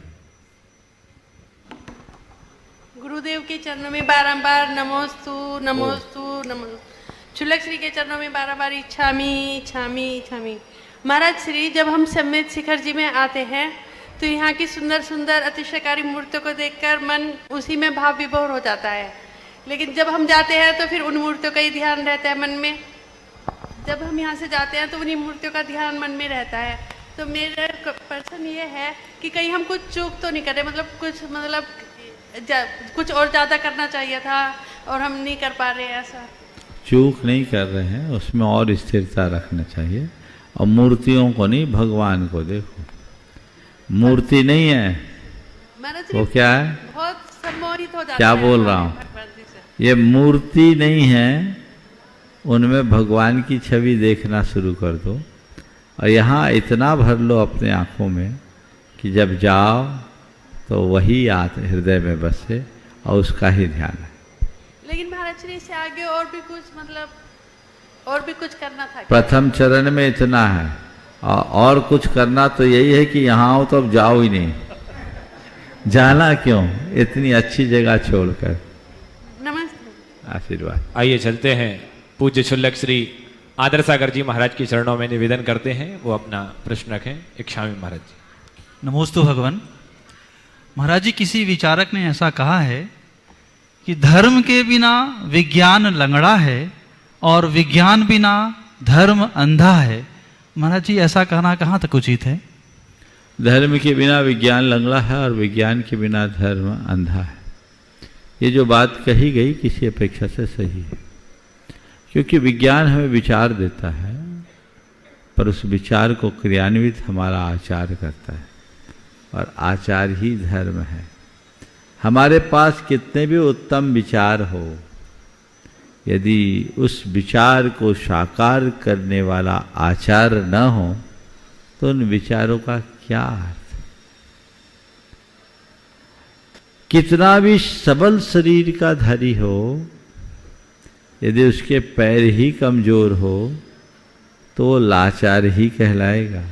गुरुदेव के चरणों में बारंबार नमोस्तु नमोस्तु नमोस्तु। शुल्लक श्री के चरणों में बारंबार इच्छामी इच्छामी इच्छामी। महाराज श्री, जब हम सम्मेत शिखर जी में आते हैं तो यहाँ की सुंदर सुंदर अतिशयकारी मूर्तियों को देखकर मन उसी में भाव विभोर हो जाता है, लेकिन जब हम जाते हैं तो फिर उन मूर्तियों का ही ध्यान रहता है मन में। जब हम यहाँ से जाते हैं तो उन्हीं मूर्तियों का ध्यान मन में रहता है। तो मेरा प्रश्न ये है कि कहीं हम कुछ चूक तो नहीं कर रहे, मतलब कुछ और ज़्यादा करना चाहिए था और हम नहीं कर पा रहे हैं। ऐसा चूक नहीं कर रहे हैं, उसमें और स्थिरता रखना चाहिए। और मूर्तियों को नहीं, भगवान को देखो। मूर्ति नहीं है वो, क्या है? बहुत सम्मोहित हो जाता है। क्या बोल रहा हूँ? ये मूर्ति नहीं है, उनमें भगवान की छवि देखना शुरू कर दो, और यहाँ इतना भर लो अपने आँखों में कि जब जाओ तो वही हृदय में बसे और उसका ही ध्यान है। लेकिन महाराज श्री, इससे आगे और भी कुछ, मतलब और भी कुछ करना था। प्रथम चरण में इतना है, और कुछ करना तो यही है कि यहाँ आओ तो अब जाओ ही नहीं। जाना क्यों इतनी अच्छी जगह छोड़कर? नमस्ते, आशीर्वाद। आइए चलते हैं। पूज्य शुल्लक श्री आदर सागर जी महाराज के चरणों में निवेदन करते हैं, वो अपना प्रश्न रखें। इच्छामी महाराज जी। नमोस्तु भगवान। महाराज जी, किसी विचारक ने ऐसा कहा है कि धर्म के बिना विज्ञान लंगड़ा है और विज्ञान बिना धर्म अंधा है। महाराज जी, ऐसा कहना कहाँ तक उचित है? धर्म के बिना विज्ञान लंगड़ा है और विज्ञान के बिना धर्म अंधा है। ये जो बात कही गई किसी अपेक्षा से सही है, क्योंकि विज्ञान हमें विचार देता है, पर उस विचार को क्रियान्वित हमारा आचार करता है, और आचार ही धर्म है। हमारे पास कितने भी उत्तम विचार हो, यदि उस विचार को साकार करने वाला आचार न हो तो उन विचारों का क्या अर्थ? कितना भी सबल शरीर का धारी हो, यदि उसके पैर ही कमजोर हो तो वो लाचार ही कहलाएगा।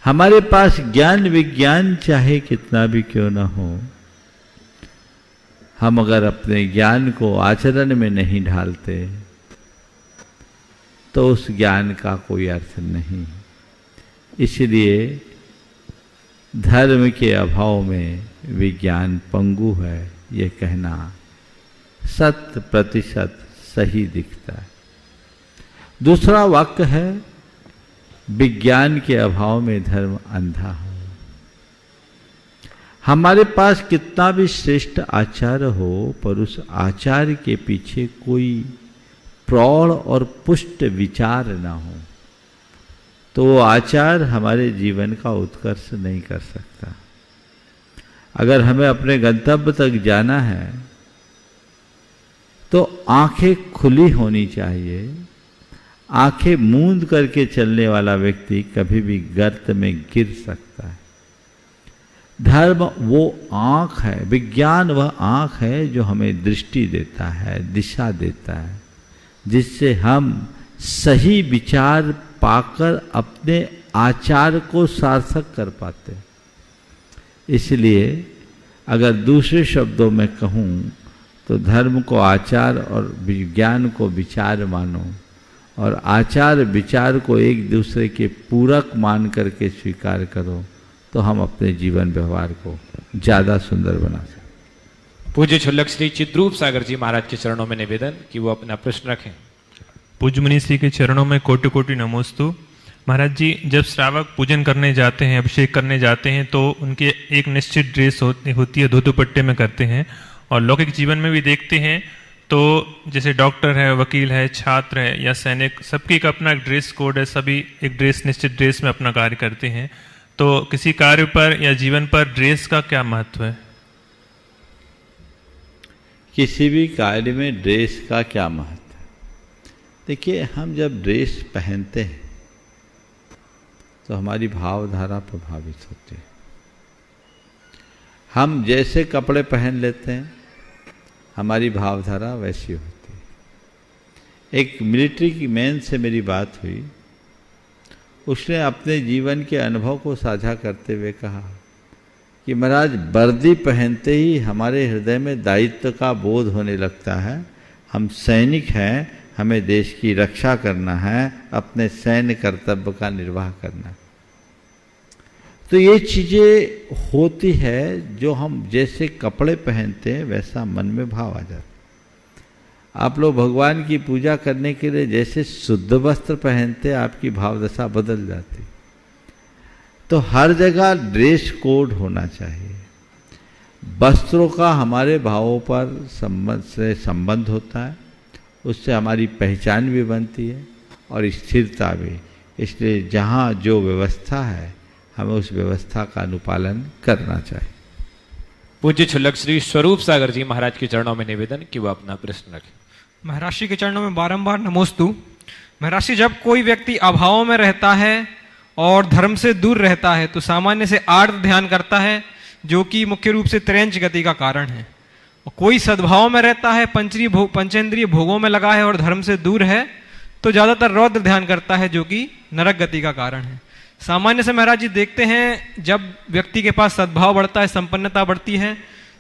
हमारे पास ज्ञान विज्ञान चाहे कितना भी क्यों न हो, हम अगर अपने ज्ञान को आचरण में नहीं ढालते तो उस ज्ञान का कोई अर्थ नहीं। इसलिए धर्म के अभाव में विज्ञान पंगु है, ये कहना 100% सही दिखता है। दूसरा वाक्य है, विज्ञान के अभाव में धर्म अंधा हो। हमारे पास कितना भी श्रेष्ठ आचार्य हो, पर उस आचार्य के पीछे कोई प्रौढ़ और पुष्ट विचार ना हो तो वो आचार हमारे जीवन का उत्कर्ष नहीं कर सकता। अगर हमें अपने गंतव्य तक जाना है तो आंखें खुली होनी चाहिए। आंखें मूंद करके चलने वाला व्यक्ति कभी भी गर्त में गिर सकता है। धर्म वो आंख है, विज्ञान वह आंख है जो हमें दृष्टि देता है, दिशा देता है, जिससे हम सही विचार पाकर अपने आचार को सार्थक कर पाते हैं। इसलिए अगर दूसरे शब्दों में कहूँ तो धर्म को आचार और विज्ञान को विचार मानो, और आचार विचार को एक दूसरे के पूरक मान करके स्वीकार करो, तो हम अपने जीवन व्यवहार को ज़्यादा सुंदर बना सकते। पूज्य छुल्लक श्री चिद्रूप सागर जी महाराज के चरणों में निवेदन कि वो अपना प्रश्न रखें। पूज्य मुनि श्री के चरणों में कोटि कोटि नमोस्तु। महाराज जी, जब श्रावक पूजन करने जाते हैं, अभिषेक करने जाते हैं, तो उनके एक निश्चित ड्रेस होती है, धोती दुपट्टे में करते हैं। और लौकिक जीवन में भी देखते हैं तो जैसे डॉक्टर है, वकील है, छात्र है या सैनिक, सबकी का अपना एक ड्रेस कोड है, सभी एक ड्रेस, निश्चित ड्रेस में अपना कार्य करते हैं। तो किसी कार्य पर या जीवन पर ड्रेस का क्या महत्व है? किसी भी कार्य में ड्रेस का क्या महत्व है? देखिए, हम जब ड्रेस पहनते हैं तो हमारी भावधारा प्रभावित होती है। हम जैसे कपड़े पहन लेते हैं हमारी भावधारा वैसी होती है। एक मिलिट्री की मैन से मेरी बात हुई, उसने अपने जीवन के अनुभव को साझा करते हुए कहा कि महाराज, वर्दी पहनते ही हमारे हृदय में दायित्व का बोध होने लगता है। हम सैनिक हैं, हमें देश की रक्षा करना है, अपने सैन्य कर्तव्य का निर्वाह करना है। तो ये चीज़ें होती है, जो हम जैसे कपड़े पहनते हैं वैसा मन में भाव आ जाता है। आप लोग भगवान की पूजा करने के लिए जैसे शुद्ध वस्त्र पहनते हैं, आपकी भावदशा बदल जाती। तो हर जगह ड्रेस कोड होना चाहिए। वस्त्रों का हमारे भावों पर संबंध होता है, उससे हमारी पहचान भी बनती है और स्थिरता भी। इसलिए जहाँ जो व्यवस्था है हमें उस व्यवस्था का अनुपालन करना चाहिए। पूज्य छुल्लक श्री स्वरूप सागर जी महाराज के चरणों में निवेदन कि वो अपना प्रश्न रखें। महाराज जी के चरणों में बारंबार नमोस्तु। महाराज जी, जब कोई व्यक्ति अभाव में रहता है और धर्म से दूर रहता है तो सामान्य से आर्त ध्यान करता है, जो कि मुख्य रूप से त्रैंच गति का कारण है। और कोई सद्भाव में रहता है, पंचेंद्रिय भोगों में लगा है और धर्म से दूर है, तो ज्यादातर रौद्र ध्यान करता है, जो कि नरक गति का कारण है। सामान्य से महाराज जी देखते हैं, जब व्यक्ति के पास सद्भाव बढ़ता है, संपन्नता बढ़ती है,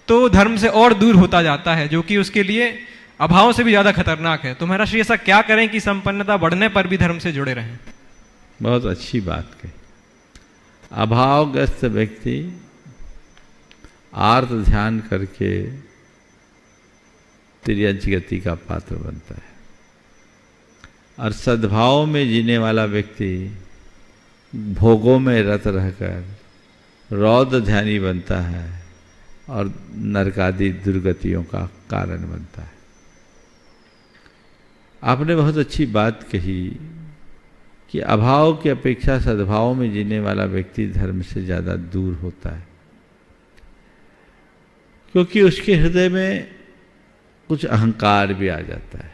तो धर्म से और दूर होता जाता है, जो कि उसके लिए अभाव से भी ज्यादा खतरनाक है। तो महाराज जी, ऐसा क्या करें कि संपन्नता बढ़ने पर भी धर्म से जुड़े रहें? बहुत अच्छी बात कही। अभावग्रस्त व्यक्ति आर्त ध्यान करके तिर्यंच गति का पात्र बनता है, और सद्भाव में जीने वाला व्यक्ति भोगों में रत रहकर रौद्र ध्यानी बनता है और नरकादि दुर्गतियों का कारण बनता है। आपने बहुत अच्छी बात कही कि अभाव की अपेक्षा सद्भाव में जीने वाला व्यक्ति धर्म से ज़्यादा दूर होता है, क्योंकि उसके हृदय में कुछ अहंकार भी आ जाता है।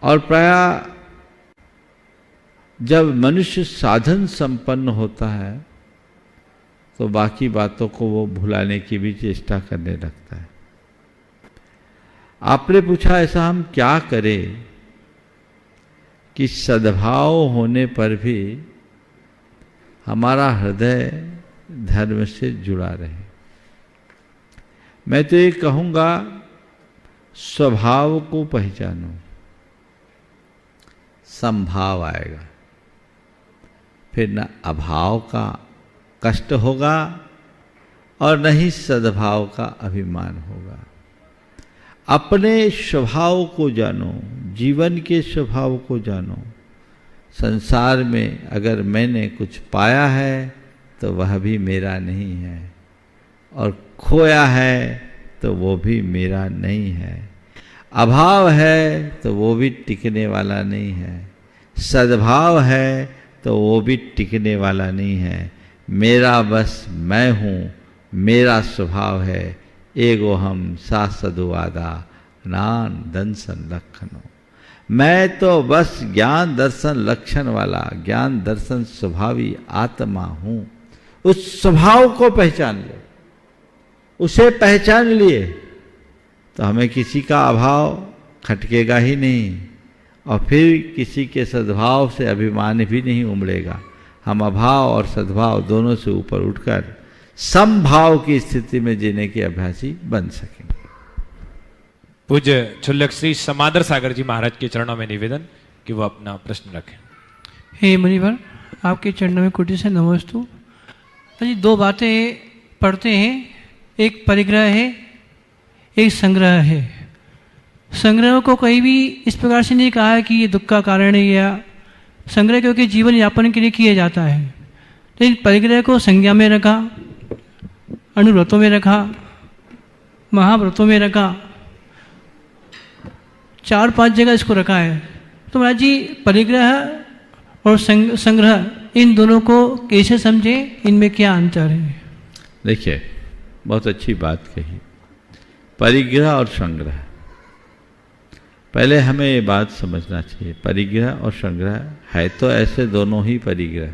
और प्रायः जब मनुष्य साधन संपन्न होता है तो बाकी बातों को वो भुलाने की भी चेष्टा करने लगता है। आपने पूछा, ऐसा हम क्या करें कि सद्भाव होने पर भी हमारा हृदय धर्म से जुड़ा रहे? मैं तो ये कहूँगा, स्वभाव को पहचानो, संभाव आएगा, फिर न अभाव का कष्ट होगा और न ही सद्भाव का अभिमान होगा। अपने स्वभाव को जानो, जीवन के स्वभाव को जानो। संसार में अगर मैंने कुछ पाया है तो वह भी मेरा नहीं है, और खोया है तो वो भी मेरा नहीं है। अभाव है तो वो भी टिकने वाला नहीं है, सद्भाव है तो वो भी टिकने वाला नहीं है। मेरा बस मैं हूँ, मेरा स्वभाव है, एगो हम सा सदुवादा नान दंसन लक्षणों। मैं तो बस ज्ञान दर्शन लक्षण वाला, ज्ञान दर्शन स्वभावी आत्मा हूँ। उस स्वभाव को पहचान लो, उसे पहचान लिए तो हमें किसी का अभाव खटकेगा ही नहीं, और फिर किसी के सद्भाव से अभिमान भी नहीं उमड़ेगा। हम अभाव और सद्भाव दोनों से ऊपर उठकर समभाव की स्थिति में जीने के अभ्यासी बन सकेंगे। पूज्य क्षुल्लक श्री समादर सागर जी महाराज के चरणों में निवेदन कि वो अपना प्रश्न रखें। हे मुनिवर, आपके चरणों में कोटि से नमोस्तु। जी, दो बातें पढ़ते हैं, एक परिग्रह है, एक संग्रह है। संग्रह को कहीं भी इस प्रकार से नहीं कहा है कि ये दुख का कारण है, या संग्रह क्योंकि जीवन यापन के लिए किया जाता है। लेकिन परिग्रह को संज्ञा में रखा, अनुव्रतों में रखा, महाव्रतों में रखा, 4-5 जगह इसको रखा है। तो महाराज जी, परिग्रह और संग्रह, इन दोनों को कैसे समझे, इनमें क्या अंतर है? देखिए, बहुत अच्छी बात कही। परिग्रह और संग्रह, पहले हमें ये बात समझना चाहिए, परिग्रह और संग्रह है तो ऐसे दोनों ही परिग्रह।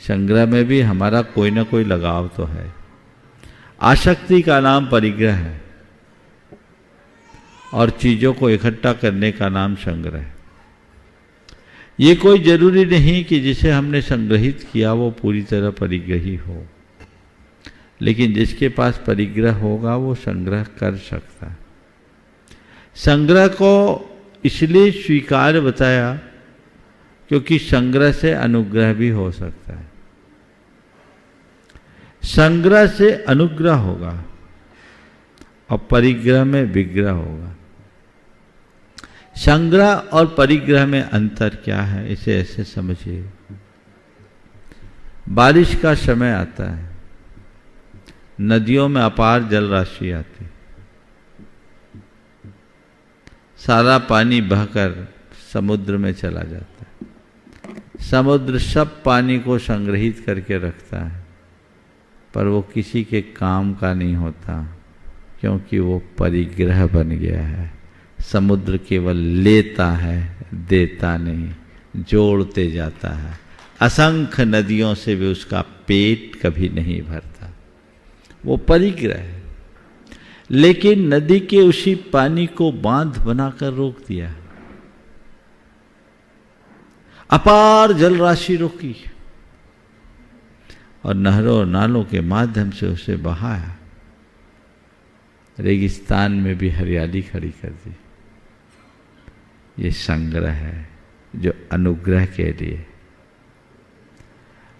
संग्रह में भी हमारा कोई ना कोई लगाव तो है। आसक्ति का नाम परिग्रह है और चीज़ों को इकट्ठा करने का नाम संग्रह है। ये कोई जरूरी नहीं कि जिसे हमने संग्रहित किया वो पूरी तरह परिग्रही हो, लेकिन जिसके पास परिग्रह होगा वो संग्रह कर सकता है। संग्रह को इसलिए स्वीकार बताया क्योंकि संग्रह से अनुग्रह भी हो सकता है। संग्रह से अनुग्रह होगा और परिग्रह में विग्रह होगा। संग्रह और परिग्रह में अंतर क्या है, इसे ऐसे समझिए। बारिश का समय आता है, नदियों में अपार जल राशि आती, सारा पानी बहकर समुद्र में चला जाता है। समुद्र सब पानी को संग्रहित करके रखता है, पर वो किसी के काम का नहीं होता, क्योंकि वो परिग्रह बन गया है। समुद्र केवल लेता है, देता नहीं, जोड़ते जाता है। असंख्य नदियों से भी उसका पेट कभी नहीं भरता, वो परिग्रह है। लेकिन नदी के उसी पानी को बांध बनाकर रोक दिया, अपार जल राशि रोकी और नहरों और नालों के माध्यम से उसे बहाया, रेगिस्तान में भी हरियाली खड़ी कर दी। ये संग्रह है जो अनुग्रह के लिए।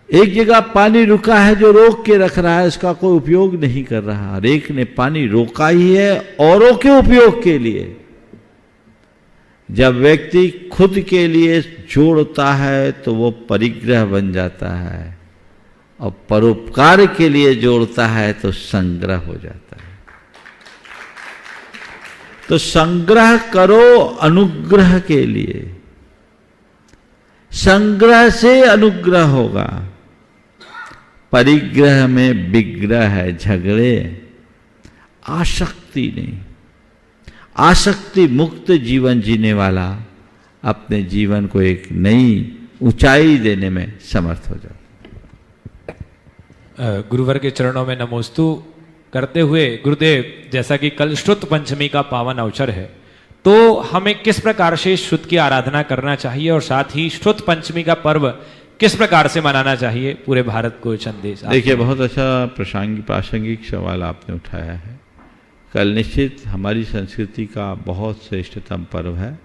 एक जगह पानी रुका है जो रोक के रख रहा है, उसका कोई उपयोग नहीं कर रहा, और एक ने पानी रोका ही है औरों के उपयोग के लिए। जब व्यक्ति खुद के लिए जोड़ता है तो वो परिग्रह बन जाता है, और परोपकार के लिए जोड़ता है तो संग्रह हो जाता है। तो संग्रह करो अनुग्रह के लिए, संग्रह से अनुग्रह होगा। परिग्रह में विग्रह है, झगड़े, आसक्ति नहीं। आसक्ति मुक्त जीवन जीने वाला अपने जीवन को एक नई ऊंचाई देने में समर्थ हो जाता। गुरुवर के चरणों में नमोस्तु करते हुए, गुरुदेव, जैसा कि कल श्रुत पंचमी का पावन अवसर है, तो हमें किस प्रकार से श्रुत की आराधना करना चाहिए और साथ ही श्रुत पंचमी का पर्व किस प्रकार से मनाना चाहिए, पूरे भारत को संदेश। देखिए, बहुत अच्छा प्रासंगिक सवाल आपने उठाया है। कल निश्चित हमारी संस्कृति का बहुत श्रेष्ठतम पर्व है।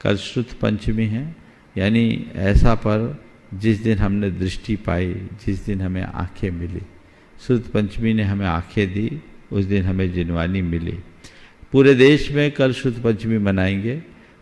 कल श्रुत पंचमी है, यानी ऐसा पर्व जिस दिन हमने दृष्टि पाई, जिस दिन हमें आंखें मिली। श्रुत पंचमी ने हमें आंखें दी, उस दिन हमें जिनवानी मिली। पूरे देश में कल शुद्ध पंचमी मनाएंगे।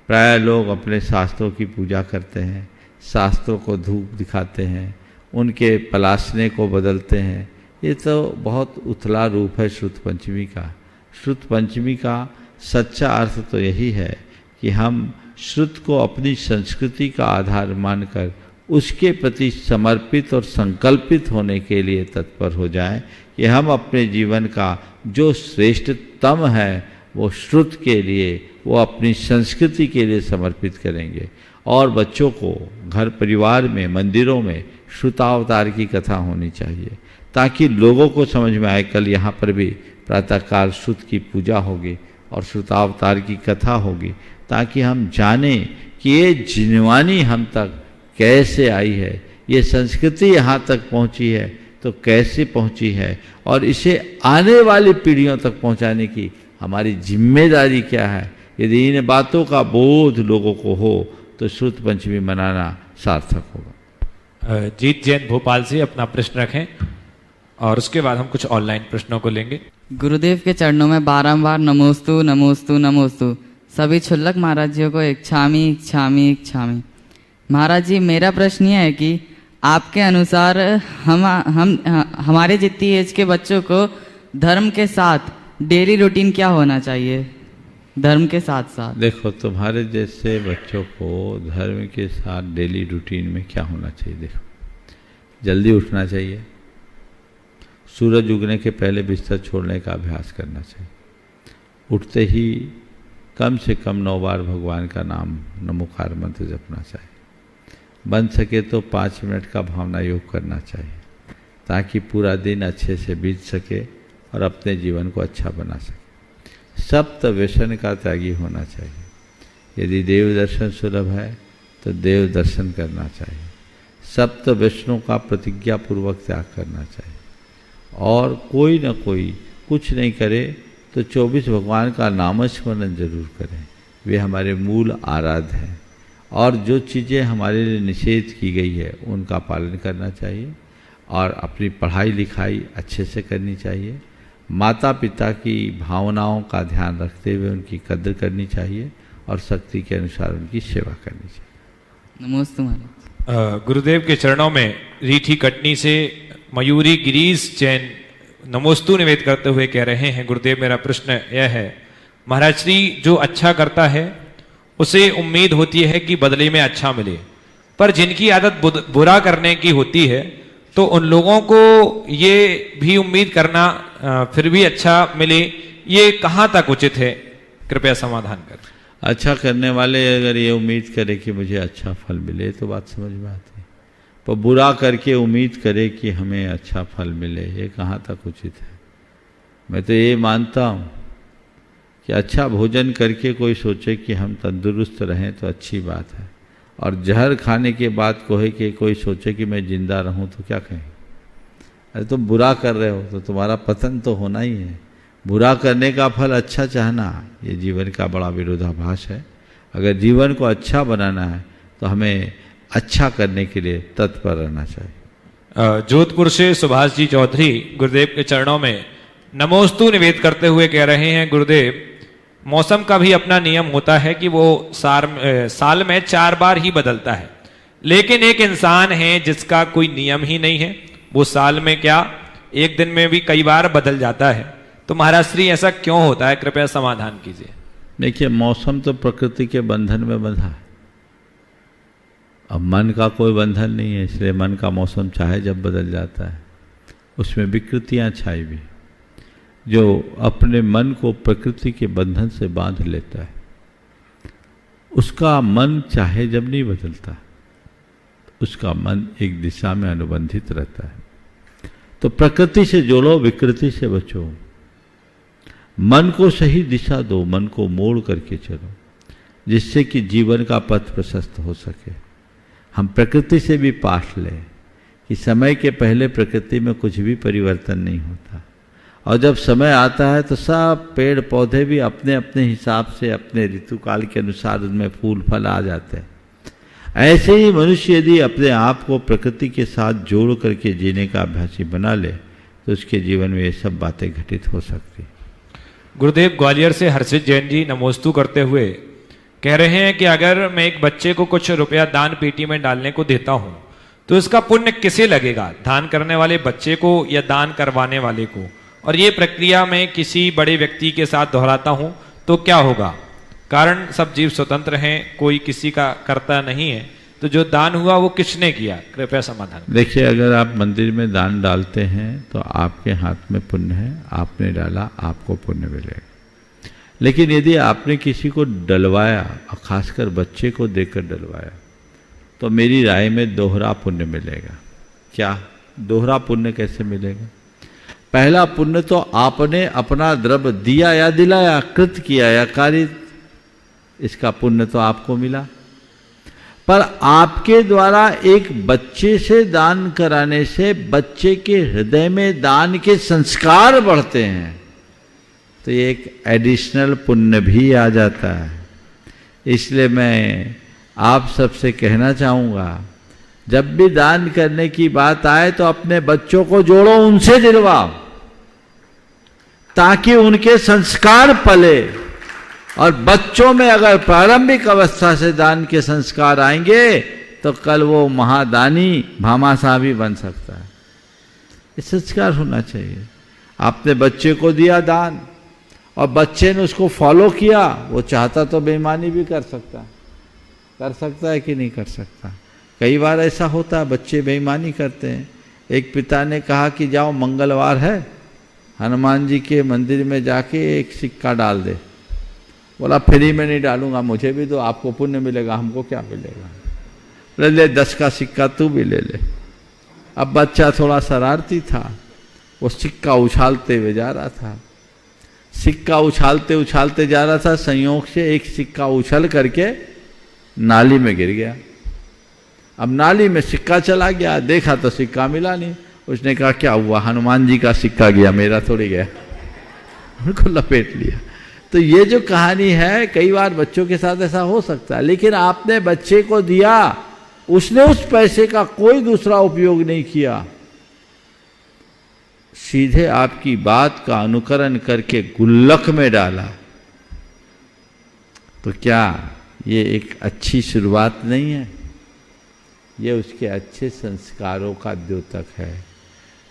प्रायः लोग अपने शास्त्रों की पूजा करते हैं, शास्त्रों को धूप दिखाते हैं, उनके पलासने को बदलते हैं। ये तो बहुत उथला रूप है शुद्ध पंचमी का। शुद्ध पंचमी का सच्चा अर्थ तो यही है कि हम शुद्ध को अपनी संस्कृति का आधार मानकर उसके प्रति समर्पित और संकल्पित होने के लिए तत्पर हो जाएं कि हम अपने जीवन का जो श्रेष्ठतम है वो श्रुत के लिए, वो अपनी संस्कृति के लिए समर्पित करेंगे। और बच्चों को घर परिवार में, मंदिरों में श्रुतावतार की कथा होनी चाहिए ताकि लोगों को समझ में आए। कल यहाँ पर भी प्रातःकाल श्रुत की पूजा होगी और श्रुतावतार की कथा होगी ताकि हम जानें कि ये जिनवानी हम तक कैसे आई है, ये संस्कृति यहाँ तक पहुँची है तो कैसे पहुँची है, और इसे आने वाली पीढ़ियों तक पहुँचाने की हमारी जिम्मेदारी क्या है। यदि इन बातों का बोध लोगों को हो तो शुद्ध पंचमी मनाना सार्थक होगा। जीत जैन भोपाल से अपना प्रश्न रखें और उसके बाद हम कुछ ऑनलाइन प्रश्नों को लेंगे। गुरुदेव के चरणों में बारंबार नमोस्तु नमोस्तु नमोस्तु। सभी क्षुल्लक महाराज जी को इच्छामी इच्छामी इच्छामी। महाराज जी, मेरा प्रश्न ये है कि आपके अनुसार हमारे जितनी एज के बच्चों को धर्म के साथ डेली रूटीन क्या होना चाहिए? धर्म के साथ साथ देखो, तुम्हारे जैसे बच्चों को धर्म के साथ डेली रूटीन में क्या होना चाहिए? देखो, जल्दी उठना चाहिए, सूरज उगने के पहले बिस्तर छोड़ने का अभ्यास करना चाहिए, उठते ही कम से कम 9 बार भगवान का नाम नमोकार मंत्र जपना चाहिए, बन सके तो 5 मिनट का भावना योग करना चाहिए ताकि पूरा दिन अच्छे से बीत सके और अपने जीवन को अच्छा बना सके। सप्त व्यसन का त्यागी होना चाहिए। यदि देव दर्शन सुलभ है तो देव दर्शन करना चाहिए। सप्त व्यसनों का प्रतिज्ञा पूर्वक त्याग करना चाहिए और कोई न कोई कुछ नहीं करे तो 24 भगवान का नामस्मरण जरूर करें। वे हमारे मूल आराध्य हैं और जो चीज़ें हमारे लिए निषेध की गई है उनका पालन करना चाहिए और अपनी पढ़ाई लिखाई अच्छे से करनी चाहिए। माता पिता की भावनाओं का ध्यान रखते हुए उनकी कद्र करनी चाहिए और शक्ति के अनुसार उनकी सेवा करनी चाहिए। नमोस्तु महाराज। गुरुदेव के चरणों में रीठी कटनी से मयूरी गिरीश जैन नमोस्तु निवेद करते हुए कह रहे हैं, गुरुदेव मेरा प्रश्न यह है, महाराज श्री जो अच्छा करता है उसे उम्मीद होती है कि बदले में अच्छा मिले, पर जिनकी आदत बुरा करने की होती है तो उन लोगों को ये भी उम्मीद करना फिर भी अच्छा मिले, ये कहाँ तक उचित है? कृपया समाधान कर। अच्छा करने वाले अगर ये उम्मीद करे कि मुझे अच्छा फल मिले तो बात समझ में आती है, पर बुरा करके उम्मीद करे कि हमें अच्छा फल मिले, ये कहाँ तक उचित है? मैं तो ये मानता हूँ कि अच्छा भोजन करके कोई सोचे कि हम तंदुरुस्त रहें तो अच्छी बात है, और जहर खाने के बाद कहे कि कोई सोचे कि मैं जिंदा रहूं तो क्या कहें? अरे तुम बुरा कर रहे हो तो तुम्हारा पतन तो होना ही है। बुरा करने का फल अच्छा चाहना ये जीवन का बड़ा विरोधाभास है। अगर जीवन को अच्छा बनाना है तो हमें अच्छा करने के लिए तत्पर रहना चाहिए। जोधपुर से सुभाष जी चौधरी गुरुदेव के चरणों में नमोस्तु निवेद करते हुए कह रहे हैं, गुरुदेव मौसम का भी अपना नियम होता है कि वो साल में 4 बार ही बदलता है, लेकिन एक इंसान है जिसका कोई नियम ही नहीं है, वो साल में क्या एक दिन में भी कई बार बदल जाता है, तो महाराज श्री ऐसा क्यों होता है? कृपया समाधान कीजिए। देखिए, मौसम तो प्रकृति के बंधन में बंधा है, अब मन का कोई बंधन नहीं है, इसलिए मन का मौसम चाहे जब बदल जाता है। उसमें विकृतियाँ छाई भी, जो अपने मन को प्रकृति के बंधन से बांध लेता है उसका मन चाहे जब नहीं बदलता, उसका मन एक दिशा में अनुबंधित रहता है। तो प्रकृति से जोड़ो, विकृति से बचो, मन को सही दिशा दो, मन को मोड़ करके चलो जिससे कि जीवन का पथ प्रशस्त हो सके। हम प्रकृति से भी पाठ लें कि समय के पहले प्रकृति में कुछ भी परिवर्तन नहीं होता, और जब समय आता है तो सब पेड़ पौधे भी अपने अपने हिसाब से अपने ऋतुकाल के अनुसार उनमें फूल फल आ जाते हैं। ऐसे ही मनुष्य यदि अपने आप को प्रकृति के साथ जोड़ करके जीने का अभ्यासी बना ले तो उसके जीवन में ये सब बातें घटित हो सकती। गुरुदेव ग्वालियर से हर्षित जैन जी नमोस्तु करते हुए कह रहे हैं कि अगर मैं एक बच्चे को कुछ रुपया दान पेटी में डालने को देता हूं तो इसका पुण्य किसे लगेगा, दान करने वाले बच्चे को या दान करवाने वाले को? और ये प्रक्रिया मैं किसी बड़े व्यक्ति के साथ दोहराता हूं तो क्या होगा? कारण सब जीव स्वतंत्र हैं, कोई किसी का कर्ता नहीं है, तो जो दान हुआ वो किसने किया? कृपया समाधान। देखिए, अगर आप मंदिर में दान डालते हैं तो आपके हाथ में पुण्य है, आपने डाला आपको पुण्य मिलेगा। लेकिन यदि आपने किसी को डलवाया और खासकर बच्चे को देकर डलवाया तो मेरी राय में दोहरा पुण्य मिलेगा। क्या दोहरा पुण्य कैसे मिलेगा? पहला पुण्य तो आपने अपना द्रव्य दिया या दिलाया, कृत किया या कारित, इसका पुण्य तो आपको मिला। पर आपके द्वारा एक बच्चे से दान कराने से बच्चे के हृदय में दान के संस्कार बढ़ते हैं, तो ये एक एडिशनल पुण्य भी आ जाता है। इसलिए मैं आप सबसे कहना चाहूँगा, जब भी दान करने की बात आए तो अपने बच्चों को जोड़ो, उनसे दिलवाओ, ताकि उनके संस्कार पले। और बच्चों में अगर प्रारंभिक अवस्था से दान के संस्कार आएंगे तो कल वो महादानी भामाशाह भी बन सकता है। ये संस्कार होना चाहिए। आपने बच्चे को दिया दान और बच्चे ने उसको फॉलो किया, वो चाहता तो बेईमानी भी कर सकता है कि नहीं कर सकता? कई बार ऐसा होता है, बच्चे बेईमानी करते हैं। एक पिता ने कहा कि जाओ मंगलवार है, हनुमान जी के मंदिर में जाके एक सिक्का डाल दे। बोला फ्री में नहीं डालूंगा, मुझे भी तो, आपको पुण्य मिलेगा, हमको क्या मिलेगा? ले ले 10 का सिक्का तू भी ले ले। अब बच्चा थोड़ा शरारती था, वो सिक्का उछालते हुए जा रहा था। सिक्का उछालते उछालते जा रहा था, संयोग से एक सिक्का उछल करके नाली में गिर गया। अब नाली में सिक्का चला गया, देखा तो सिक्का मिला नहीं। उसने कहा क्या हुआ, हनुमान जी का सिक्का गया, मेरा थोड़ी गया। उनको लपेट लिया। तो ये जो कहानी है, कई बार बच्चों के साथ ऐसा हो सकता है, लेकिन आपने बच्चे को दिया, उसने उस पैसे का कोई दूसरा उपयोग नहीं किया, सीधे आपकी बात का अनुकरण करके गुल्लक में डाला, तो क्या ये एक अच्छी शुरुआत नहीं है? ये उसके अच्छे संस्कारों का द्योतक है।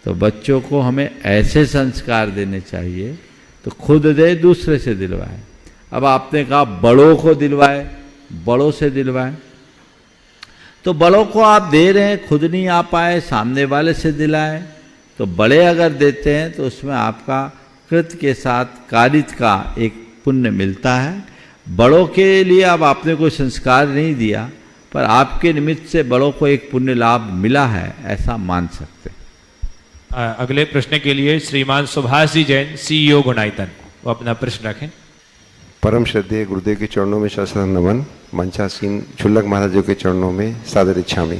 तो बच्चों को हमें ऐसे संस्कार देने चाहिए, तो खुद दे, दूसरे से दिलवाए। अब आपने कहा बड़ों को दिलवाए, बड़ों से दिलवाए, तो बड़ों को आप दे रहे हैं, खुद नहीं आ पाए, सामने वाले से दिलाए, तो बड़े अगर देते हैं तो उसमें आपका कृत के साथ कारित का एक पुण्य मिलता है। बड़ों के लिए अब आपने कोई संस्कार नहीं दिया, पर आपके निमित्त से बड़ों को एक पुण्य लाभ मिला है, ऐसा मान सकते हैं। अगले प्रश्न के लिए श्रीमान सुभाष जी जैन, CEO गुणायतन, वो अपना प्रश्न रखें। परम श्रद्धेय गुरुदेव के चरणों में सहस्त्र नमन। मंचासीन छुल्लक महाराज जी के चरणों में सादर इच्छामि।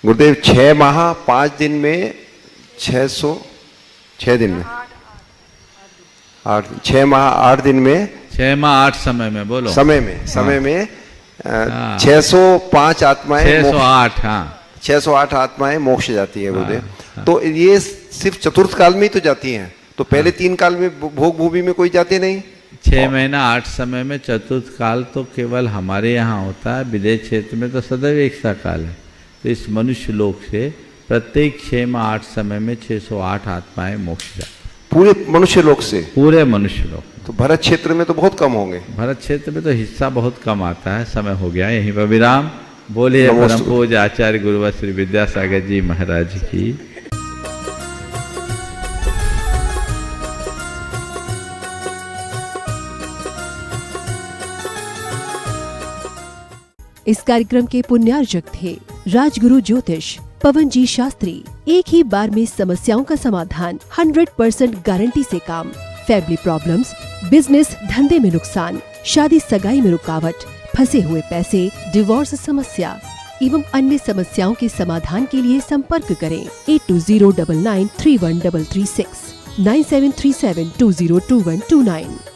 गुरुदेव 6 माह 5 दिन में 6 दिन में 6 माह 8 दिन में 6 माह 8 समय में बोलो, समय में 605 आत्माएं 608 608 आत्माएं मोक्ष जाती है गुरुदेव। तो ये सिर्फ चतुर्थ काल में ही तो जाती हैं, तो पहले 3 काल में भोग भूमि में कोई जाते नहीं? 6 महीना 8 समय में चतुर्थ काल तो केवल हमारे यहाँ होता है, विदेश क्षेत्र में तो सदैव एक सा काल है। तो इस मनुष्य लोक से प्रत्येक 6 माह 8 समय में 608 आत्माएं मोक्ष जाती, पूरे मनुष्य लोक से, पूरे मनुष्य लोक। तो भरत क्षेत्र में तो बहुत कम होंगे। भरत क्षेत्र में तो हिस्सा बहुत कम आता है। समय हो गया, यहीं पर विराम। बोलिए परम पूज्य आचार्य गुरुवर श्री विद्यासागर जी महाराज की। इस कार्यक्रम के पुण्यार्जक थे राजगुरु ज्योतिष पवन जी शास्त्री। एक ही बार में समस्याओं का समाधान, 100% गारंटी से काम। फैमिली प्रॉब्लम्स, बिजनेस धंधे में नुकसान, शादी सगाई में रुकावट, फंसे हुए पैसे, डिवोर्स समस्या एवं अन्य समस्याओं के समाधान के लिए संपर्क करें 8209931336 9737202129।